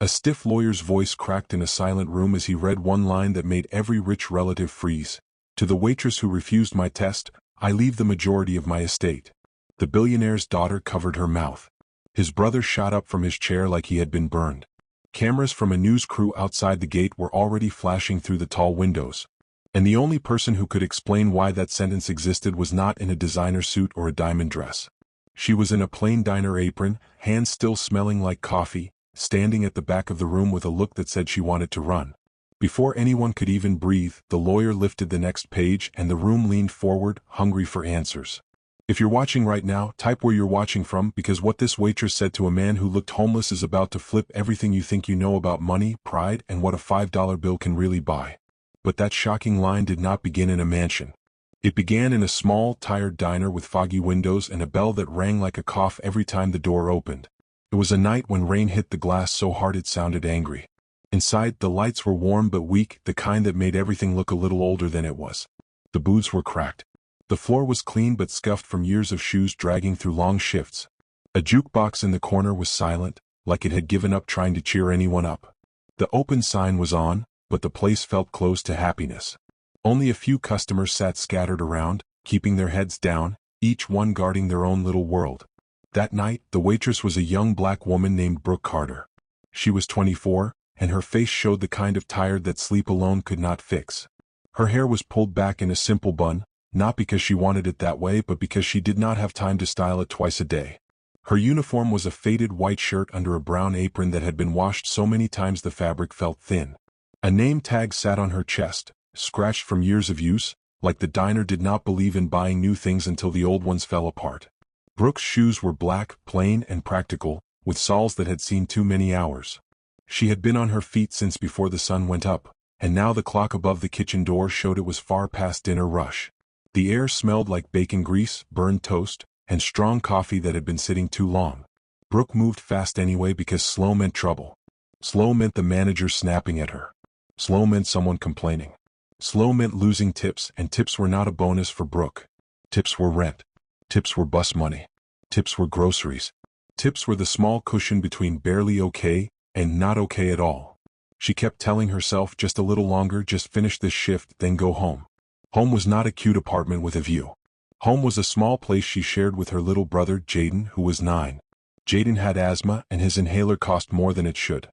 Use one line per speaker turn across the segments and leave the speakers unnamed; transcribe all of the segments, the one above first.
A stiff lawyer's voice cracked in a silent room as he read one line that made every rich relative freeze. To the waitress who refused my test, I leave the majority of my estate. The billionaire's daughter covered her mouth. His brother shot up from his chair like he had been burned. Cameras from a news crew outside the gate were already flashing through the tall windows. And the only person who could explain why that sentence existed was not in a designer suit or a diamond dress. She was in a plain diner apron, hands still smelling like coffee, standing at the back of the room with a look that said she wanted to run. Before anyone could even breathe, the lawyer lifted the next page and the room leaned forward, hungry for answers. If you're watching right now, type where you're watching from, because what this waitress said to a man who looked homeless is about to flip everything you think you know about money, pride, and what a $5 bill can really buy. But that shocking line did not begin in a mansion. It began in a small, tired diner with foggy windows and a bell that rang like a cough every time the door opened. It was a night when rain hit the glass so hard it sounded angry. Inside, the lights were warm but weak, the kind that made everything look a little older than it was. The booths were cracked. The floor was clean but scuffed from years of shoes dragging through long shifts. A jukebox in the corner was silent, like it had given up trying to cheer anyone up. The open sign was on, but the place felt close to happiness. Only a few customers sat scattered around, keeping their heads down, each one guarding their own little world. That night, the waitress was a young black woman named Brooke Carter. She was 24, and her face showed the kind of tired that sleep alone could not fix. Her hair was pulled back in a simple bun, not because she wanted it that way but because she did not have time to style it twice a day. Her uniform was a faded white shirt under a brown apron that had been washed so many times the fabric felt thin. A name tag sat on her chest, scratched from years of use, like the diner did not believe in buying new things until the old ones fell apart. Brooke's shoes were black, plain, and practical, with soles that had seen too many hours. She had been on her feet since before the sun went up, and now the clock above the kitchen door showed it was far past dinner rush. The air smelled like bacon grease, burned toast, and strong coffee that had been sitting too long. Brooke moved fast anyway because slow meant trouble. Slow meant the manager snapping at her. Slow meant someone complaining. Slow meant losing tips, and tips were not a bonus for Brooke. Tips were rent. Tips were bus money. Tips were groceries. Tips were the small cushion between barely okay and not okay at all. She kept telling herself just a little longer, just finish this shift, then go home. Home was not a cute apartment with a view. Home was a small place she shared with her little brother, Jaden, who was 9. Jaden had asthma, and his inhaler cost more than it should.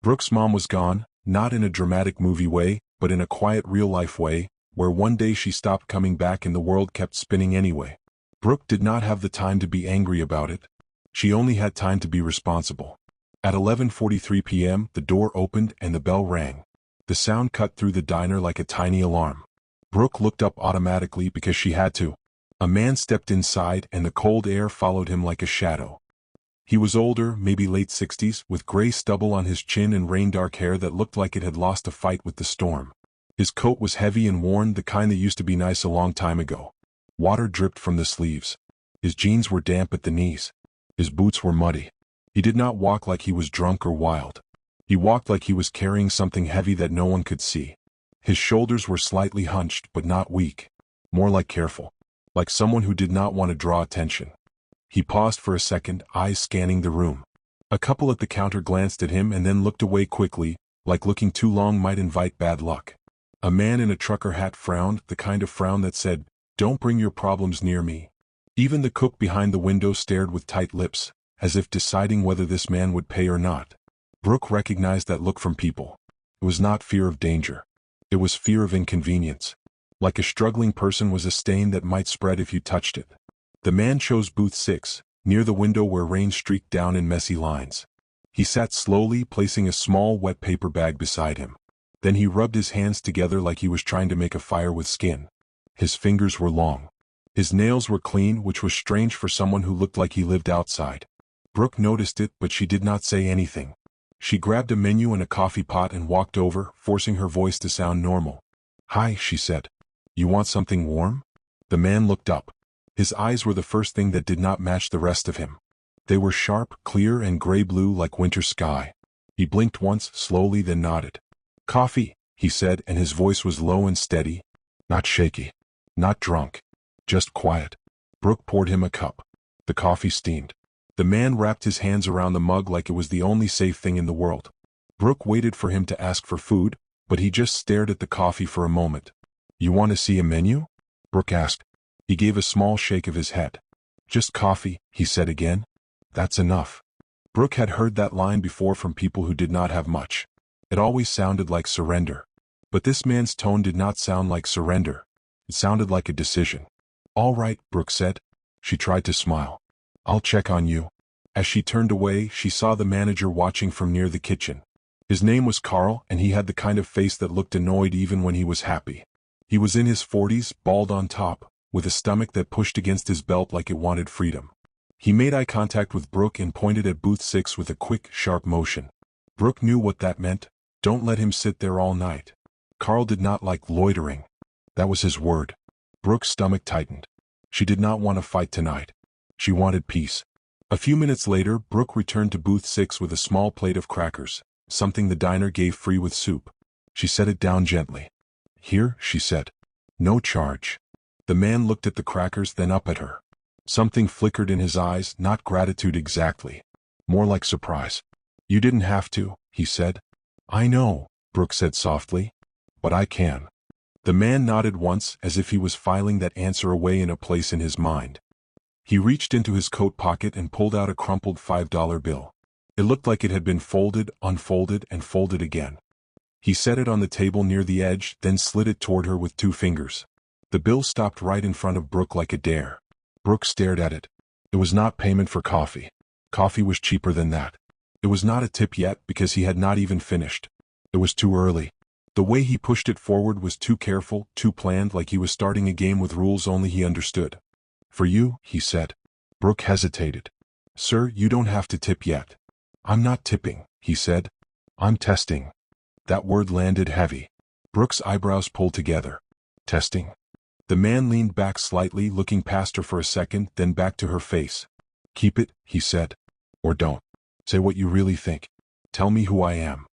Brooke's mom was gone, not in a dramatic movie way, but in a quiet real-life way, where one day she stopped coming back and the world kept spinning anyway. Brooke did not have the time to be angry about it. She only had time to be responsible. At 11:43 p.m., the door opened and the bell rang. The sound cut through the diner like a tiny alarm. Brooke looked up automatically because she had to. A man stepped inside and the cold air followed him like a shadow. He was older, maybe late 60s, with gray stubble on his chin and rain-dark hair that looked like it had lost a fight with the storm. His coat was heavy and worn, the kind that used to be nice a long time ago. Water dripped from the sleeves. His jeans were damp at the knees. His boots were muddy. He did not walk like he was drunk or wild. He walked like he was carrying something heavy that no one could see. His shoulders were slightly hunched but not weak. More like careful. Like someone who did not want to draw attention. He paused for a second, eyes scanning the room. A couple at the counter glanced at him and then looked away quickly, like looking too long might invite bad luck. A man in a trucker hat frowned, the kind of frown that said, "Don't bring your problems near me." Even the cook behind the window stared with tight lips, as if deciding whether this man would pay or not. Brooke recognized that look from people. It was not fear of danger. It was fear of inconvenience. Like a struggling person was a stain that might spread if you touched it. The man chose booth 6, near the window where rain streaked down in messy lines. He sat slowly, placing a small wet paper bag beside him. Then he rubbed his hands together like he was trying to make a fire with skin. His fingers were long. His nails were clean, which was strange for someone who looked like he lived outside. Brooke noticed it, but she did not say anything. She grabbed a menu and a coffee pot and walked over, forcing her voice to sound normal. "Hi," she said. "You want something warm?" The man looked up. His eyes were the first thing that did not match the rest of him. They were sharp, clear, and gray-blue like winter sky. He blinked once, slowly, then nodded. "Coffee," he said, and his voice was low and steady. Not shaky. Not drunk. Just quiet. Brooke poured him a cup. The coffee steamed. The man wrapped his hands around the mug like it was the only safe thing in the world. Brooke waited for him to ask for food, but he just stared at the coffee for a moment. "You want to see a menu?" Brooke asked. He gave a small shake of his head. "Just coffee," he said again. "That's enough." Brooke had heard that line before from people who did not have much. It always sounded like surrender. But this man's tone did not sound like surrender. It sounded like a decision. "All right," Brooke said. She tried to smile. "I'll check on you." As she turned away, she saw the manager watching from near the kitchen. His name was Carl, and he had the kind of face that looked annoyed even when he was happy. He was in his 40s, bald on top, with a stomach that pushed against his belt like it wanted freedom. He made eye contact with Brooke and pointed at booth 6 with a quick, sharp motion. Brooke knew what that meant. Don't let him sit there all night. Carl did not like loitering. That was his word. Brooke's stomach tightened. She did not want to fight tonight. She wanted peace. A few minutes later, Brooke returned to booth 6 with a small plate of crackers, something the diner gave free with soup. She set it down gently. "Here," she said. "No charge." The man looked at the crackers, then up at her. Something flickered in his eyes, not gratitude exactly. More like surprise. "You didn't have to," he said. "I know," Brooke said softly. "But I can." The man nodded once, as if he was filing that answer away in a place in his mind. He reached into his coat pocket and pulled out a crumpled $5 bill. It looked like it had been folded, unfolded, and folded again. He set it on the table near the edge, then slid it toward her with 2 fingers. The bill stopped right in front of Brooke like a dare. Brooke stared at it. It was not payment for coffee. Coffee was cheaper than that. It was not a tip yet because he had not even finished. It was too early. The way he pushed it forward was too careful, too planned, like he was starting a game with rules only he understood. "For you," he said. Brooke hesitated. "Sir, you don't have to tip yet." "I'm not tipping," he said. "I'm testing." That word landed heavy. Brooke's eyebrows pulled together. "Testing?" The man leaned back slightly, looking past her for a second, then back to her face. "Keep it," he said. "Or don't. Say what you really think. Tell me who I am."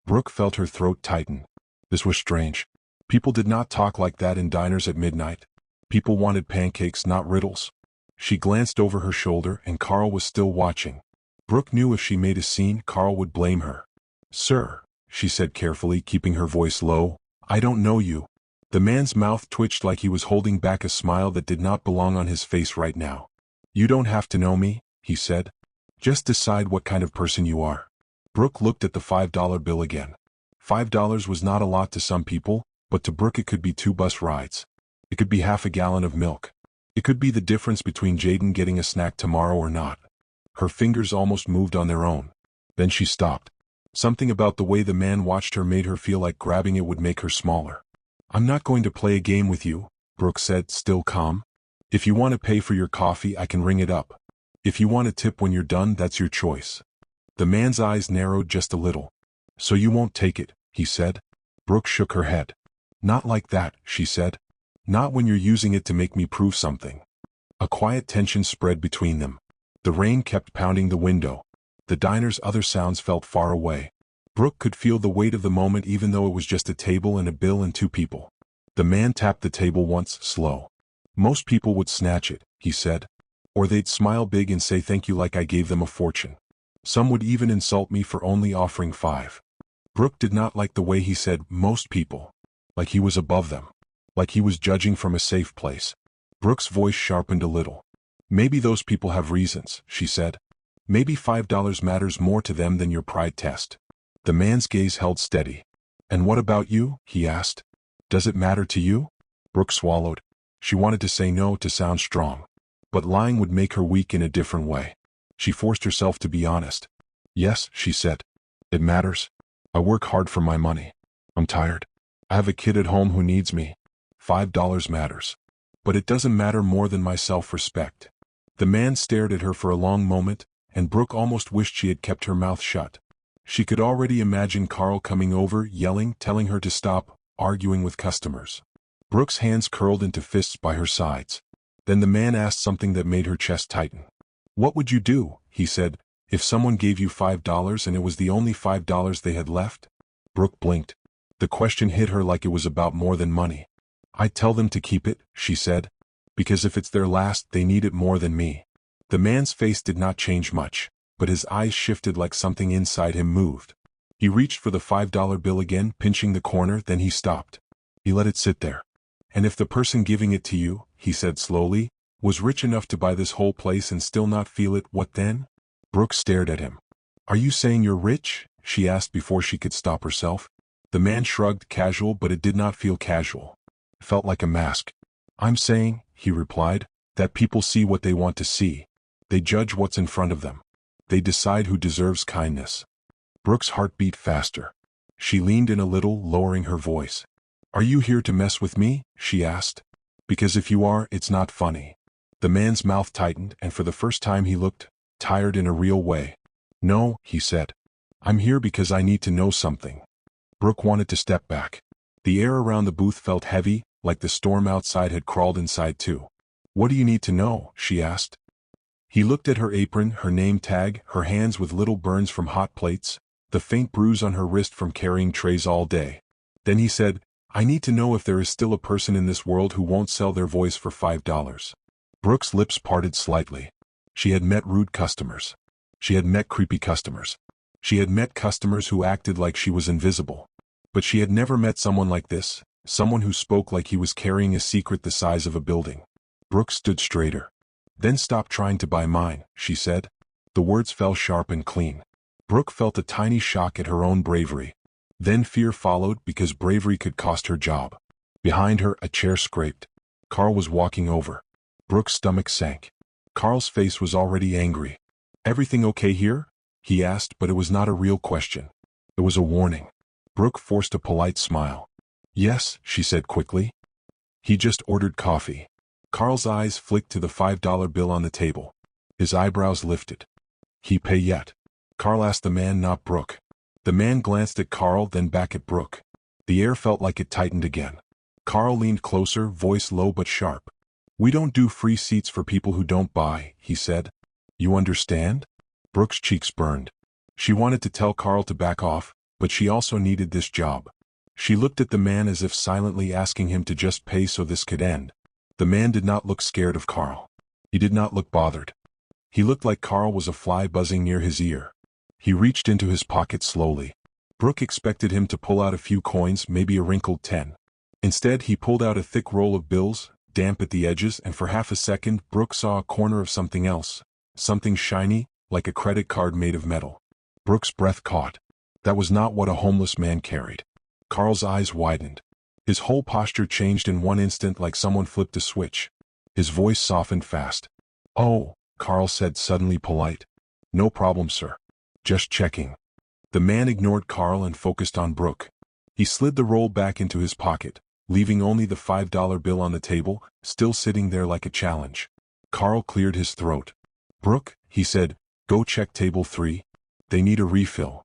Brooke felt her throat tighten. This was strange. People did not talk like that in diners at midnight. People wanted pancakes, not riddles. She glanced over her shoulder, and Carl was still watching. Brooke knew if she made a scene, Carl would blame her. "Sir," she said carefully, keeping her voice low, "I don't know you." The man's mouth twitched like he was holding back a smile that did not belong on his face right now. "You don't have to know me," he said. "Just decide what kind of person you are." Brooke looked at the $5 bill again. $5 was not a lot to some people, but to Brooke it could be 2 bus rides. It could be half a gallon of milk. It could be the difference between Jaden getting a snack tomorrow or not. Her fingers almost moved on their own. Then she stopped. Something about the way the man watched her made her feel like grabbing it would make her smaller. "I'm not going to play a game with you," Brooke said, still calm. "If you want to pay for your coffee, I can ring it up. If you want a tip when you're done, that's your choice." The man's eyes narrowed just a little. "So you won't take it," he said. Brooke shook her head. "Not like that," she said. "Not when you're using it to make me prove something." A quiet tension spread between them. The rain kept pounding the window. The diner's other sounds felt far away. Brooke could feel the weight of the moment even though it was just a table and a bill and 2 people. The man tapped the table once, slow. "Most people would snatch it," he said. "Or they'd smile big and say thank you like I gave them a fortune. Some would even insult me for only offering 5. Brooke did not like the way he said "most people." Like he was above them. Like he was judging from a safe place. Brooke's voice sharpened a little. "Maybe those people have reasons," she said. "Maybe $5 matters more to them than your pride test." The man's gaze held steady. "And what about you?" he asked. "Does it matter to you?" Brooke swallowed. She wanted to say no to sound strong. But lying would make her weak in a different way. She forced herself to be honest. "Yes," she said. "It matters. I work hard for my money. I'm tired. I have a kid at home who needs me. $5 matters. But it doesn't matter more than my self-respect." The man stared at her for a long moment, and Brooke almost wished she had kept her mouth shut. She could already imagine Carl coming over, yelling, telling her to stop, arguing with customers. Brooke's hands curled into fists by her sides. Then the man asked something that made her chest tighten. "What would you do," he said, "if someone gave you $5 and it was the only $5 they had left?" Brooke blinked. The question hit her like it was about more than money. "I'd tell them to keep it," she said. "Because if it's their last, they need it more than me." The man's face did not change much, but his eyes shifted like something inside him moved. He reached for the $5 bill again, pinching the corner, then he stopped. He let it sit there. And if the person giving it to you, he said slowly, was rich enough to buy this whole place and still not feel it, what then? Brooke stared at him. Are you saying you're rich? She asked before she could stop herself. The man shrugged, casual, but it did not feel casual. It felt like a mask. I'm saying, he replied, that people see what they want to see. They judge what's in front of them. They decide who deserves kindness. Brooke's heart beat faster. She leaned in a little, lowering her voice. Are you here to mess with me? She asked. Because if you are, it's not funny. The man's mouth tightened, and for the first time he looked tired in a real way. No, he said. I'm here because I need to know something. Brooke wanted to step back. The air around the booth felt heavy, like the storm outside had crawled inside too. What do you need to know? She asked. He looked at her apron, her name tag, her hands with little burns from hot plates, the faint bruise on her wrist from carrying trays all day. Then he said, I need to know if there is still a person in this world who won't sell their voice for $5. Brooke's lips parted slightly. She had met rude customers. She had met creepy customers. She had met customers who acted like she was invisible. But she had never met someone like this, someone who spoke like he was carrying a secret the size of a building. Brooke stood straighter. Then stop trying to buy mine, she said. The words fell sharp and clean. Brooke felt a tiny shock at her own bravery. Then fear followed because bravery could cost her job. Behind her, a chair scraped. Carl was walking over. Brooke's stomach sank. Carl's face was already angry. Everything okay here? He asked, but it was not a real question. It was a warning. Brooke forced a polite smile. Yes, she said quickly. He just ordered coffee. Carl's eyes flicked to the $5 bill on the table. His eyebrows lifted. He pay yet? Carl asked the man, not Brooke. The man glanced at Carl, then back at Brooke. The air felt like it tightened again. Carl leaned closer, voice low but sharp. We don't do free seats for people who don't buy, he said. You understand? Brooke's cheeks burned. She wanted to tell Carl to back off, but she also needed this job. She looked at the man as if silently asking him to just pay so this could end. The man did not look scared of Carl. He did not look bothered. He looked like Carl was a fly buzzing near his ear. He reached into his pocket slowly. Brooke expected him to pull out a few coins, maybe a wrinkled 10. Instead, he pulled out a thick roll of bills, damp at the edges, and for half a second, Brooke saw a corner of something else. Something shiny, like a credit card made of metal. Brooke's breath caught. That was not what a homeless man carried. Carl's eyes widened. His whole posture changed in one instant like someone flipped a switch. His voice softened fast. Oh, Carl said, suddenly polite. No problem, sir. Just checking. The man ignored Carl and focused on Brooke. He slid the roll back into his pocket, leaving only the $5 bill on the table, still sitting there like a challenge. Carl cleared his throat. Brooke, he said, go check table 3. They need a refill.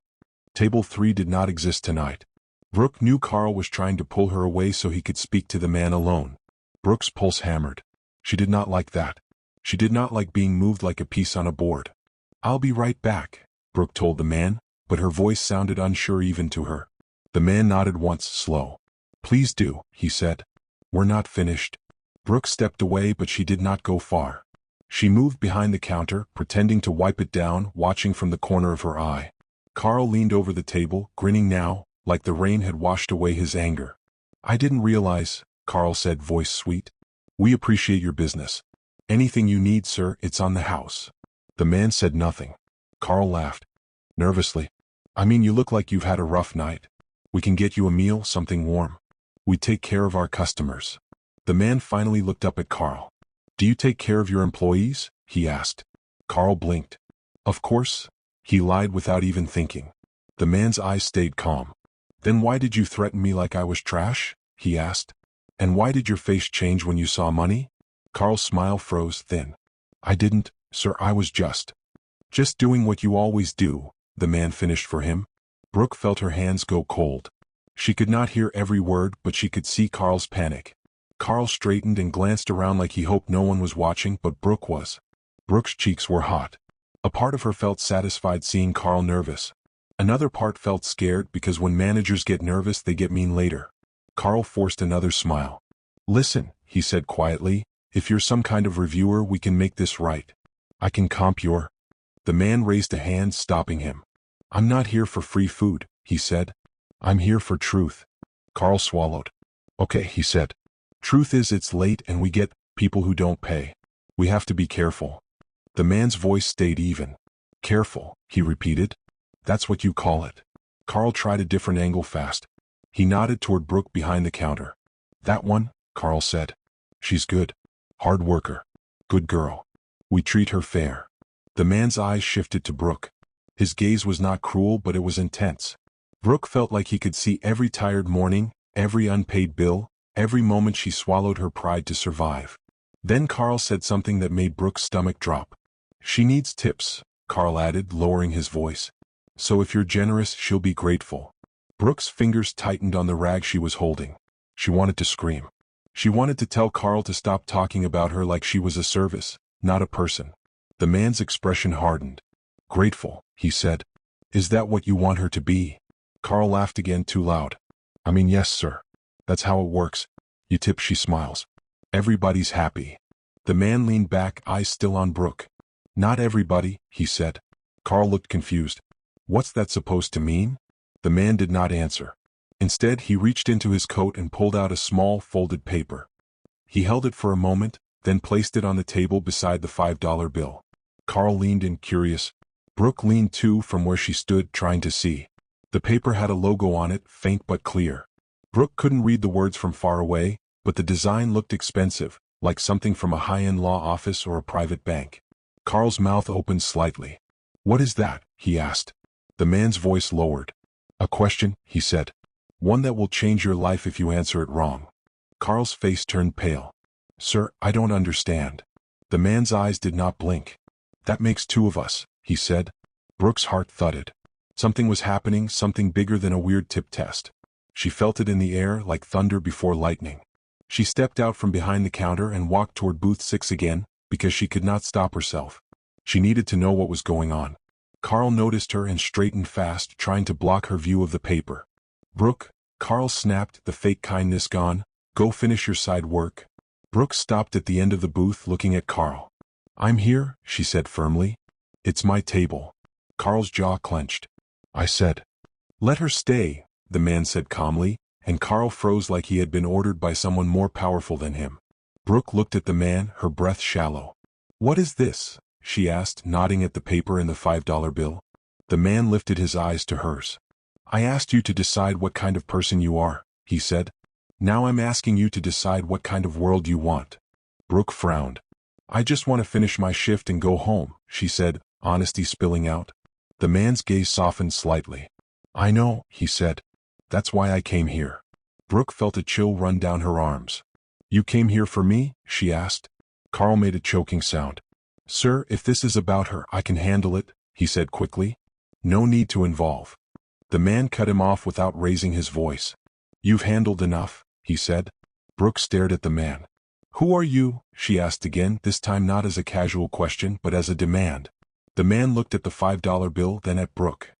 Table 3 did not exist tonight. Brooke knew Carl was trying to pull her away so he could speak to the man alone. Brooke's pulse hammered. She did not like that. She did not like being moved like a piece on a board. I'll be right back, Brooke told the man, but her voice sounded unsure even to her. The man nodded once, slow. Please do, he said. We're not finished. Brooke stepped away, but she did not go far. She moved behind the counter, pretending to wipe it down, watching from the corner of her eye. Carl leaned over the table, grinning now, like the rain had washed away his anger. I didn't realize, Carl said, voice sweet. We appreciate your business. Anything you need, sir, it's on the house. The man said nothing. Carl laughed. Nervously. I mean, you look like you've had a rough night. We can get you a meal, something warm. We take care of our customers. The man finally looked up at Carl. Do you take care of your employees? He asked. Carl blinked. Of course. He lied without even thinking. The man's eyes stayed calm. Then why did you threaten me like I was trash? He asked. And why did your face change when you saw money? Carl's smile froze thin. I didn't, sir, I was just doing what you always do, the man finished for him. Brooke felt her hands go cold. She could not hear every word, but she could see Carl's panic. Carl straightened and glanced around like he hoped no one was watching, but Brooke was. Brooke's cheeks were hot. A part of her felt satisfied seeing Carl nervous. Another part felt scared because when managers get nervous they get mean later. Carl forced another smile. Listen, he said quietly, if you're some kind of reviewer we can make this right. I can comp your... The man raised a hand, stopping him. I'm not here for free food, he said. I'm here for truth. Carl swallowed. Okay, he said. Truth is it's late and we get people who don't pay. We have to be careful. The man's voice stayed even. Careful, he repeated. That's what you call it. Carl tried a different angle fast. He nodded toward Brooke behind the counter. That one, Carl said. She's good. Hard worker. Good girl. We treat her fair. The man's eyes shifted to Brooke. His gaze was not cruel, but it was intense. Brooke felt like he could see every tired morning, every unpaid bill, every moment she swallowed her pride to survive. Then Carl said something that made Brooke's stomach drop. She needs tips, Carl added, lowering his voice. So if you're generous, she'll be grateful. Brooke's fingers tightened on the rag she was holding. She wanted to scream. She wanted to tell Carl to stop talking about her like she was a service, not a person. The man's expression hardened. Grateful, he said. Is that what you want her to be? Carl laughed again too loud. I mean, yes, sir. That's how it works. You tip, she smiles. Everybody's happy. The man leaned back, eyes still on Brooke. Not everybody, he said. Carl looked confused. What's that supposed to mean? The man did not answer. Instead, he reached into his coat and pulled out a small, folded paper. He held it for a moment, then placed it on the table beside the $5 bill. Carl leaned in, curious. Brooke leaned too from where she stood, trying to see. The paper had a logo on it, faint but clear. Brooke couldn't read the words from far away, but the design looked expensive, like something from a high-end law office or a private bank. Carl's mouth opened slightly. What is that? He asked. The man's voice lowered. A question, he said. One that will change your life if you answer it wrong. Carl's face turned pale. Sir, I don't understand. The man's eyes did not blink. That makes two of us, he said. Brooke's heart thudded. Something was happening, something bigger than a weird tip test. She felt it in the air like thunder before lightning. She stepped out from behind the counter and walked toward booth 6 again, because she could not stop herself. She needed to know what was going on. Carl noticed her and straightened fast, trying to block her view of the paper. Brooke, Carl snapped, the fake kindness gone. Go finish your side work. Brooke stopped at the end of the booth, looking at Carl. I'm here, she said firmly. It's my table. Carl's jaw clenched. I said. Let her stay, the man said calmly, and Carl froze like he had been ordered by someone more powerful than him. Brooke looked at the man, her breath shallow. What is this? She asked, nodding at the paper and the $5 bill. The man lifted his eyes to hers. I asked you to decide what kind of person you are, he said. Now I'm asking you to decide what kind of world you want. Brooke frowned. I just want to finish my shift and go home, she said, honesty spilling out. The man's gaze softened slightly. I know, he said. That's why I came here. Brooke felt a chill run down her arms. You came here for me? She asked. Carl made a choking sound. Sir, if this is about her, I can handle it, he said quickly. No need to involve. The man cut him off without raising his voice. You've handled enough, he said. Brooke stared at the man. Who are you? She asked again, this time not as a casual question but as a demand. The man looked at the $5 bill, then at Brooke.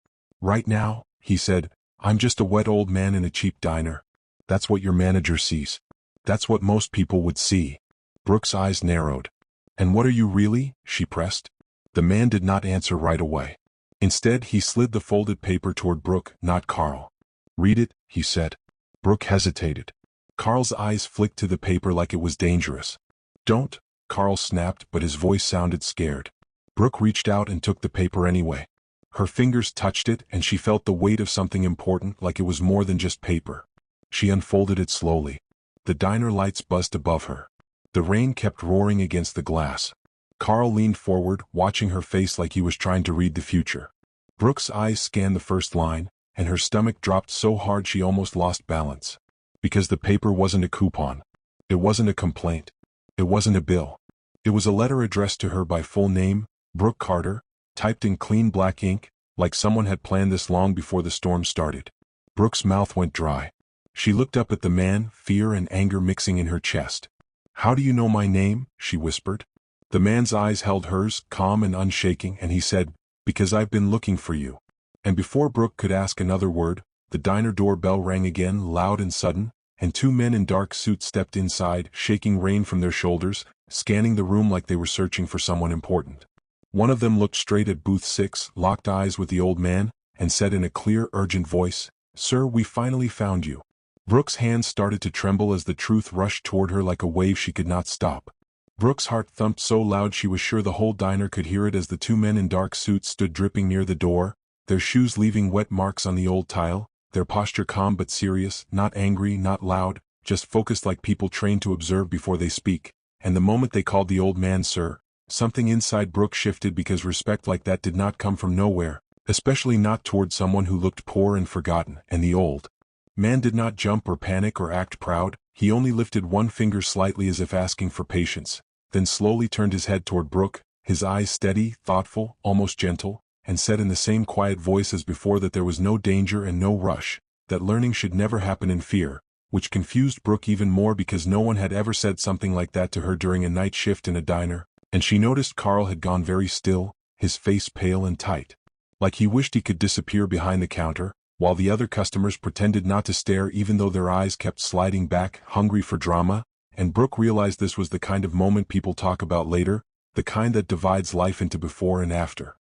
Right now, he said, I'm just a wet old man in a cheap diner. That's what your manager sees. That's what most people would see. Brooke's eyes narrowed. And what are you really? She pressed. The man did not answer right away. Instead, he slid the folded paper toward Brooke, not Carl. Read it, he said. Brooke hesitated. Carl's eyes flicked to the paper like it was dangerous. Don't, Carl snapped, but his voice sounded scared. Brooke reached out and took the paper anyway. Her fingers touched it and she felt the weight of something important, like it was more than just paper. She unfolded it slowly. The diner lights buzzed above her. The rain kept roaring against the glass. Carl leaned forward, watching her face like he was trying to read the future. Brooke's eyes scanned the first line, and her stomach dropped so hard she almost lost balance. Because the paper wasn't a coupon. It wasn't a complaint. It wasn't a bill. It was a letter addressed to her by full name, Brooke Carter, typed in clean black ink, like someone had planned this long before the storm started. Brooke's mouth went dry. She looked up at the man, fear and anger mixing in her chest. How do you know my name? She whispered. The man's eyes held hers, calm and unshaking, and he said, Because I've been looking for you. And before Brooke could ask another word, the diner door bell rang again, loud and sudden, and 2 men in dark suits stepped inside, shaking rain from their shoulders, scanning the room like they were searching for someone important. One of them looked straight at booth 6, locked eyes with the old man, and said in a clear, urgent voice, "Sir, we finally found you." Brooke's hands started to tremble as the truth rushed toward her like a wave she could not stop. Brooke's heart thumped so loud she was sure the whole diner could hear it as the two men in dark suits stood dripping near the door, their shoes leaving wet marks on the old tile, their posture calm but serious, not angry, not loud, just focused like people trained to observe before they speak. And the moment they called the old man sir, something inside Brooke shifted because respect like that did not come from nowhere, especially not toward someone who looked poor and forgotten. And the old man did not jump or panic or act proud, he only lifted one finger slightly as if asking for patience, then slowly turned his head toward Brooke, his eyes steady, thoughtful, almost gentle, and said in the same quiet voice as before that there was no danger and no rush, that learning should never happen in fear, which confused Brooke even more because no one had ever said something like that to her during a night shift in a diner, and she noticed Carl had gone very still, his face pale and tight, like he wished he could disappear behind the counter, while the other customers pretended not to stare even though their eyes kept sliding back, hungry for drama, and Brooke realized this was the kind of moment people talk about later, the kind that divides life into before and after.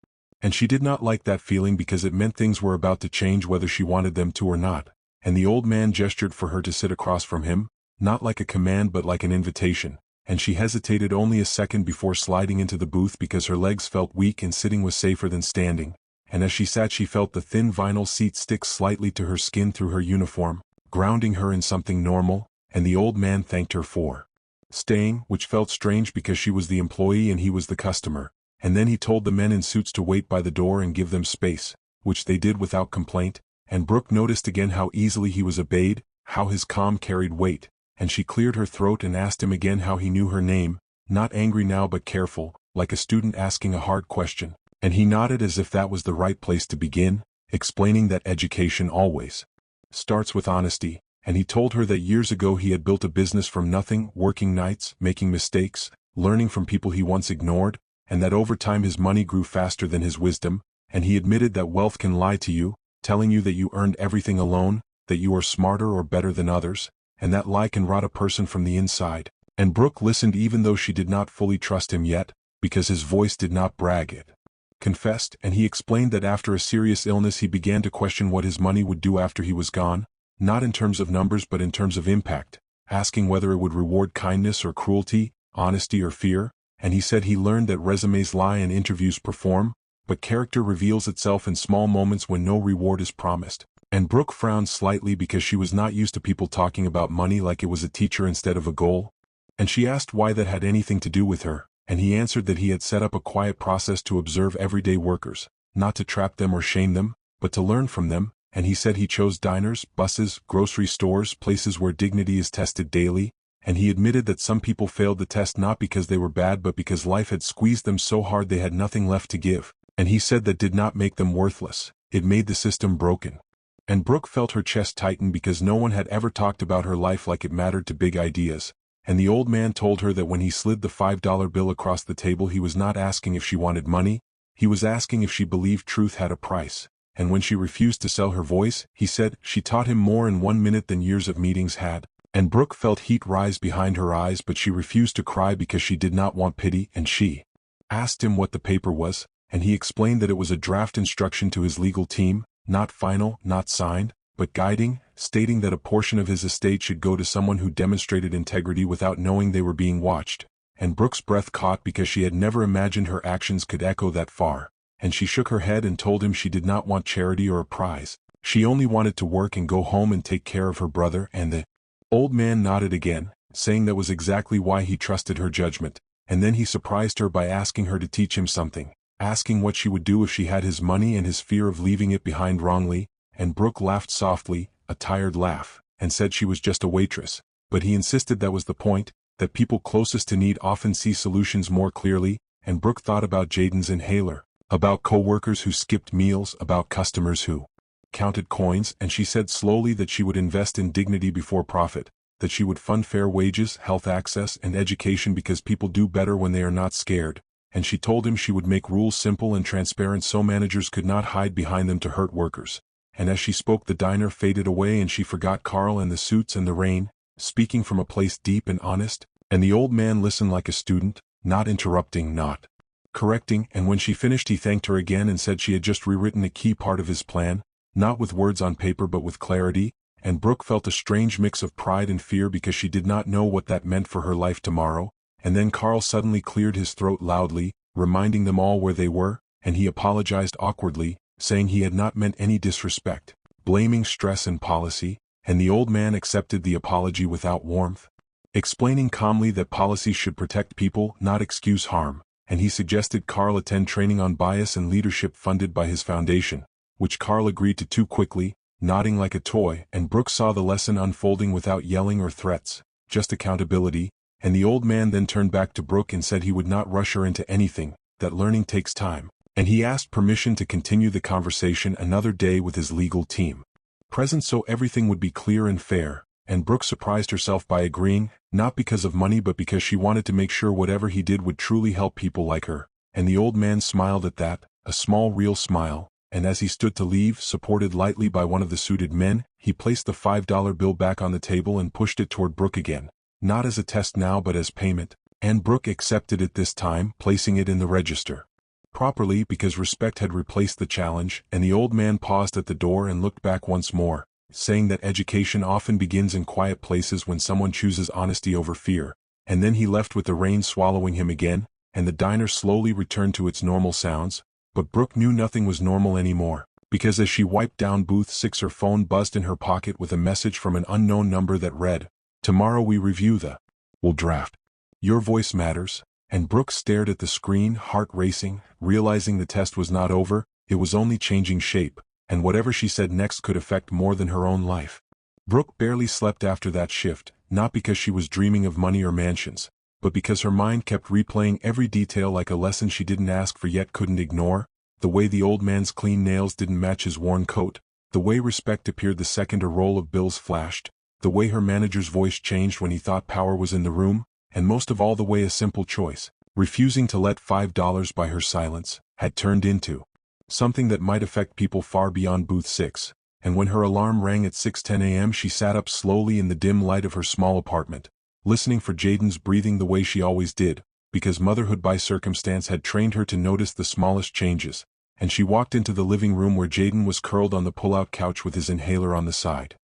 And she did not like that feeling because it meant things were about to change whether she wanted them to or not, and the old man gestured for her to sit across from him, not like a command but like an invitation, and she hesitated only a second before sliding into the booth because her legs felt weak and sitting was safer than standing, and as she sat she felt the thin vinyl seat stick slightly to her skin through her uniform, grounding her in something normal, and the old man thanked her for staying, which felt strange because she was the employee and he was the customer. And then he told the men in suits to wait by the door and give them space, which they did without complaint, and Brooke noticed again how easily he was obeyed, how his calm carried weight, and she cleared her throat and asked him again how he knew her name, not angry now but careful, like a student asking a hard question, and he nodded as if that was the right place to begin, explaining that education always starts with honesty, and he told her that years ago he had built a business from nothing, working nights, making mistakes, learning from people he once ignored, and that over time his money grew faster than his wisdom, and he admitted that wealth can lie to you, telling you that you earned everything alone, that you are smarter or better than others, and that lie can rot a person from the inside. And Brooke listened even though she did not fully trust him yet, because his voice did not brag it confessed, and he explained that after a serious illness he began to question what his money would do after he was gone, not in terms of numbers but in terms of impact, asking whether it would reward kindness or cruelty, honesty or fear. And he said he learned that resumes lie and interviews perform, but character reveals itself in small moments when no reward is promised. And Brooke frowned slightly because she was not used to people talking about money like it was a teacher instead of a goal. And she asked why that had anything to do with her, and he answered that he had set up a quiet process to observe everyday workers, not to trap them or shame them, but to learn from them, and he said he chose diners, buses, grocery stores, places where dignity is tested daily, and he admitted that some people failed the test not because they were bad but because life had squeezed them so hard they had nothing left to give, and he said that did not make them worthless, it made the system broken. And Brooke felt her chest tighten because no one had ever talked about her life like it mattered to big ideas, and the old man told her that when he slid the $5 bill across the table he was not asking if she wanted money, he was asking if she believed truth had a price, and when she refused to sell her voice, he said, she taught him more in 1 minute than years of meetings had. And Brooke felt heat rise behind her eyes but she refused to cry because she did not want pity, and she asked him what the paper was, and he explained that it was a draft instruction to his legal team, not final, not signed, but guiding, stating that a portion of his estate should go to someone who demonstrated integrity without knowing they were being watched. And Brooke's breath caught because she had never imagined her actions could echo that far, and she shook her head and told him she did not want charity or a prize, she only wanted to work and go home and take care of her brother. And the old man nodded again, saying that was exactly why he trusted her judgment, and then he surprised her by asking her to teach him something, asking what she would do if she had his money and his fear of leaving it behind wrongly, and Brooke laughed softly, a tired laugh, and said she was just a waitress, but he insisted that was the point, that people closest to need often see solutions more clearly, and Brooke thought about Jaden's inhaler, about co-workers who skipped meals, about customers who counted coins, and she said slowly that she would invest in dignity before profit, that she would fund fair wages, health access, and education because people do better when they are not scared, and she told him she would make rules simple and transparent so managers could not hide behind them to hurt workers. And as she spoke the diner faded away and she forgot Carl and the suits and the rain, speaking from a place deep and honest, and the old man listened like a student, not interrupting, not correcting, and when she finished he thanked her again and said she had just rewritten a key part of his plan, not with words on paper but with clarity, and Brooke felt a strange mix of pride and fear because she did not know what that meant for her life tomorrow. And then Carl suddenly cleared his throat loudly, reminding them all where they were, and he apologized awkwardly, saying he had not meant any disrespect, blaming stress and policy, and the old man accepted the apology without warmth, explaining calmly that policies should protect people, not excuse harm, and he suggested Carl attend training on bias and leadership funded by his foundation, which Carl agreed to too quickly, nodding like a toy, and Brooke saw the lesson unfolding without yelling or threats, just accountability, and the old man then turned back to Brooke and said he would not rush her into anything, that learning takes time, and he asked permission to continue the conversation another day with his legal team present so everything would be clear and fair, and Brooke surprised herself by agreeing, not because of money but because she wanted to make sure whatever he did would truly help people like her, and the old man smiled at that, a small real smile, and as he stood to leave, supported lightly by one of the suited men, he placed the $5 bill back on the table and pushed it toward Brooke again, not as a test now but as payment, and Brooke accepted it this time, placing it in the register properly because respect had replaced the challenge, and the old man paused at the door and looked back once more, saying that education often begins in quiet places when someone chooses honesty over fear, and then he left with the rain swallowing him again, and the diner slowly returned to its normal sounds, but Brooke knew nothing was normal anymore, because as she wiped down booth 6 her phone buzzed in her pocket with a message from an unknown number that read, "Tomorrow we review the will draft. Your voice matters." And Brooke stared at the screen, heart racing, realizing the test was not over, it was only changing shape, and whatever she said next could affect more than her own life. Brooke barely slept after that shift, not because she was dreaming of money or mansions, but because her mind kept replaying every detail like a lesson she didn't ask for yet couldn't ignore, the way the old man's clean nails didn't match his worn coat, the way respect appeared the second a roll of bills flashed, the way her manager's voice changed when he thought power was in the room, and most of all the way a simple choice, refusing to let $5 by her silence, had turned into something that might affect people far beyond booth 6, and when her alarm rang at 6:10 a.m. she sat up slowly in the dim light of her small apartment, listening for Jaden's breathing the way she always did, because motherhood by circumstance had trained her to notice the smallest changes, and she walked into the living room where Jaden was curled on the pull-out couch with his inhaler on the side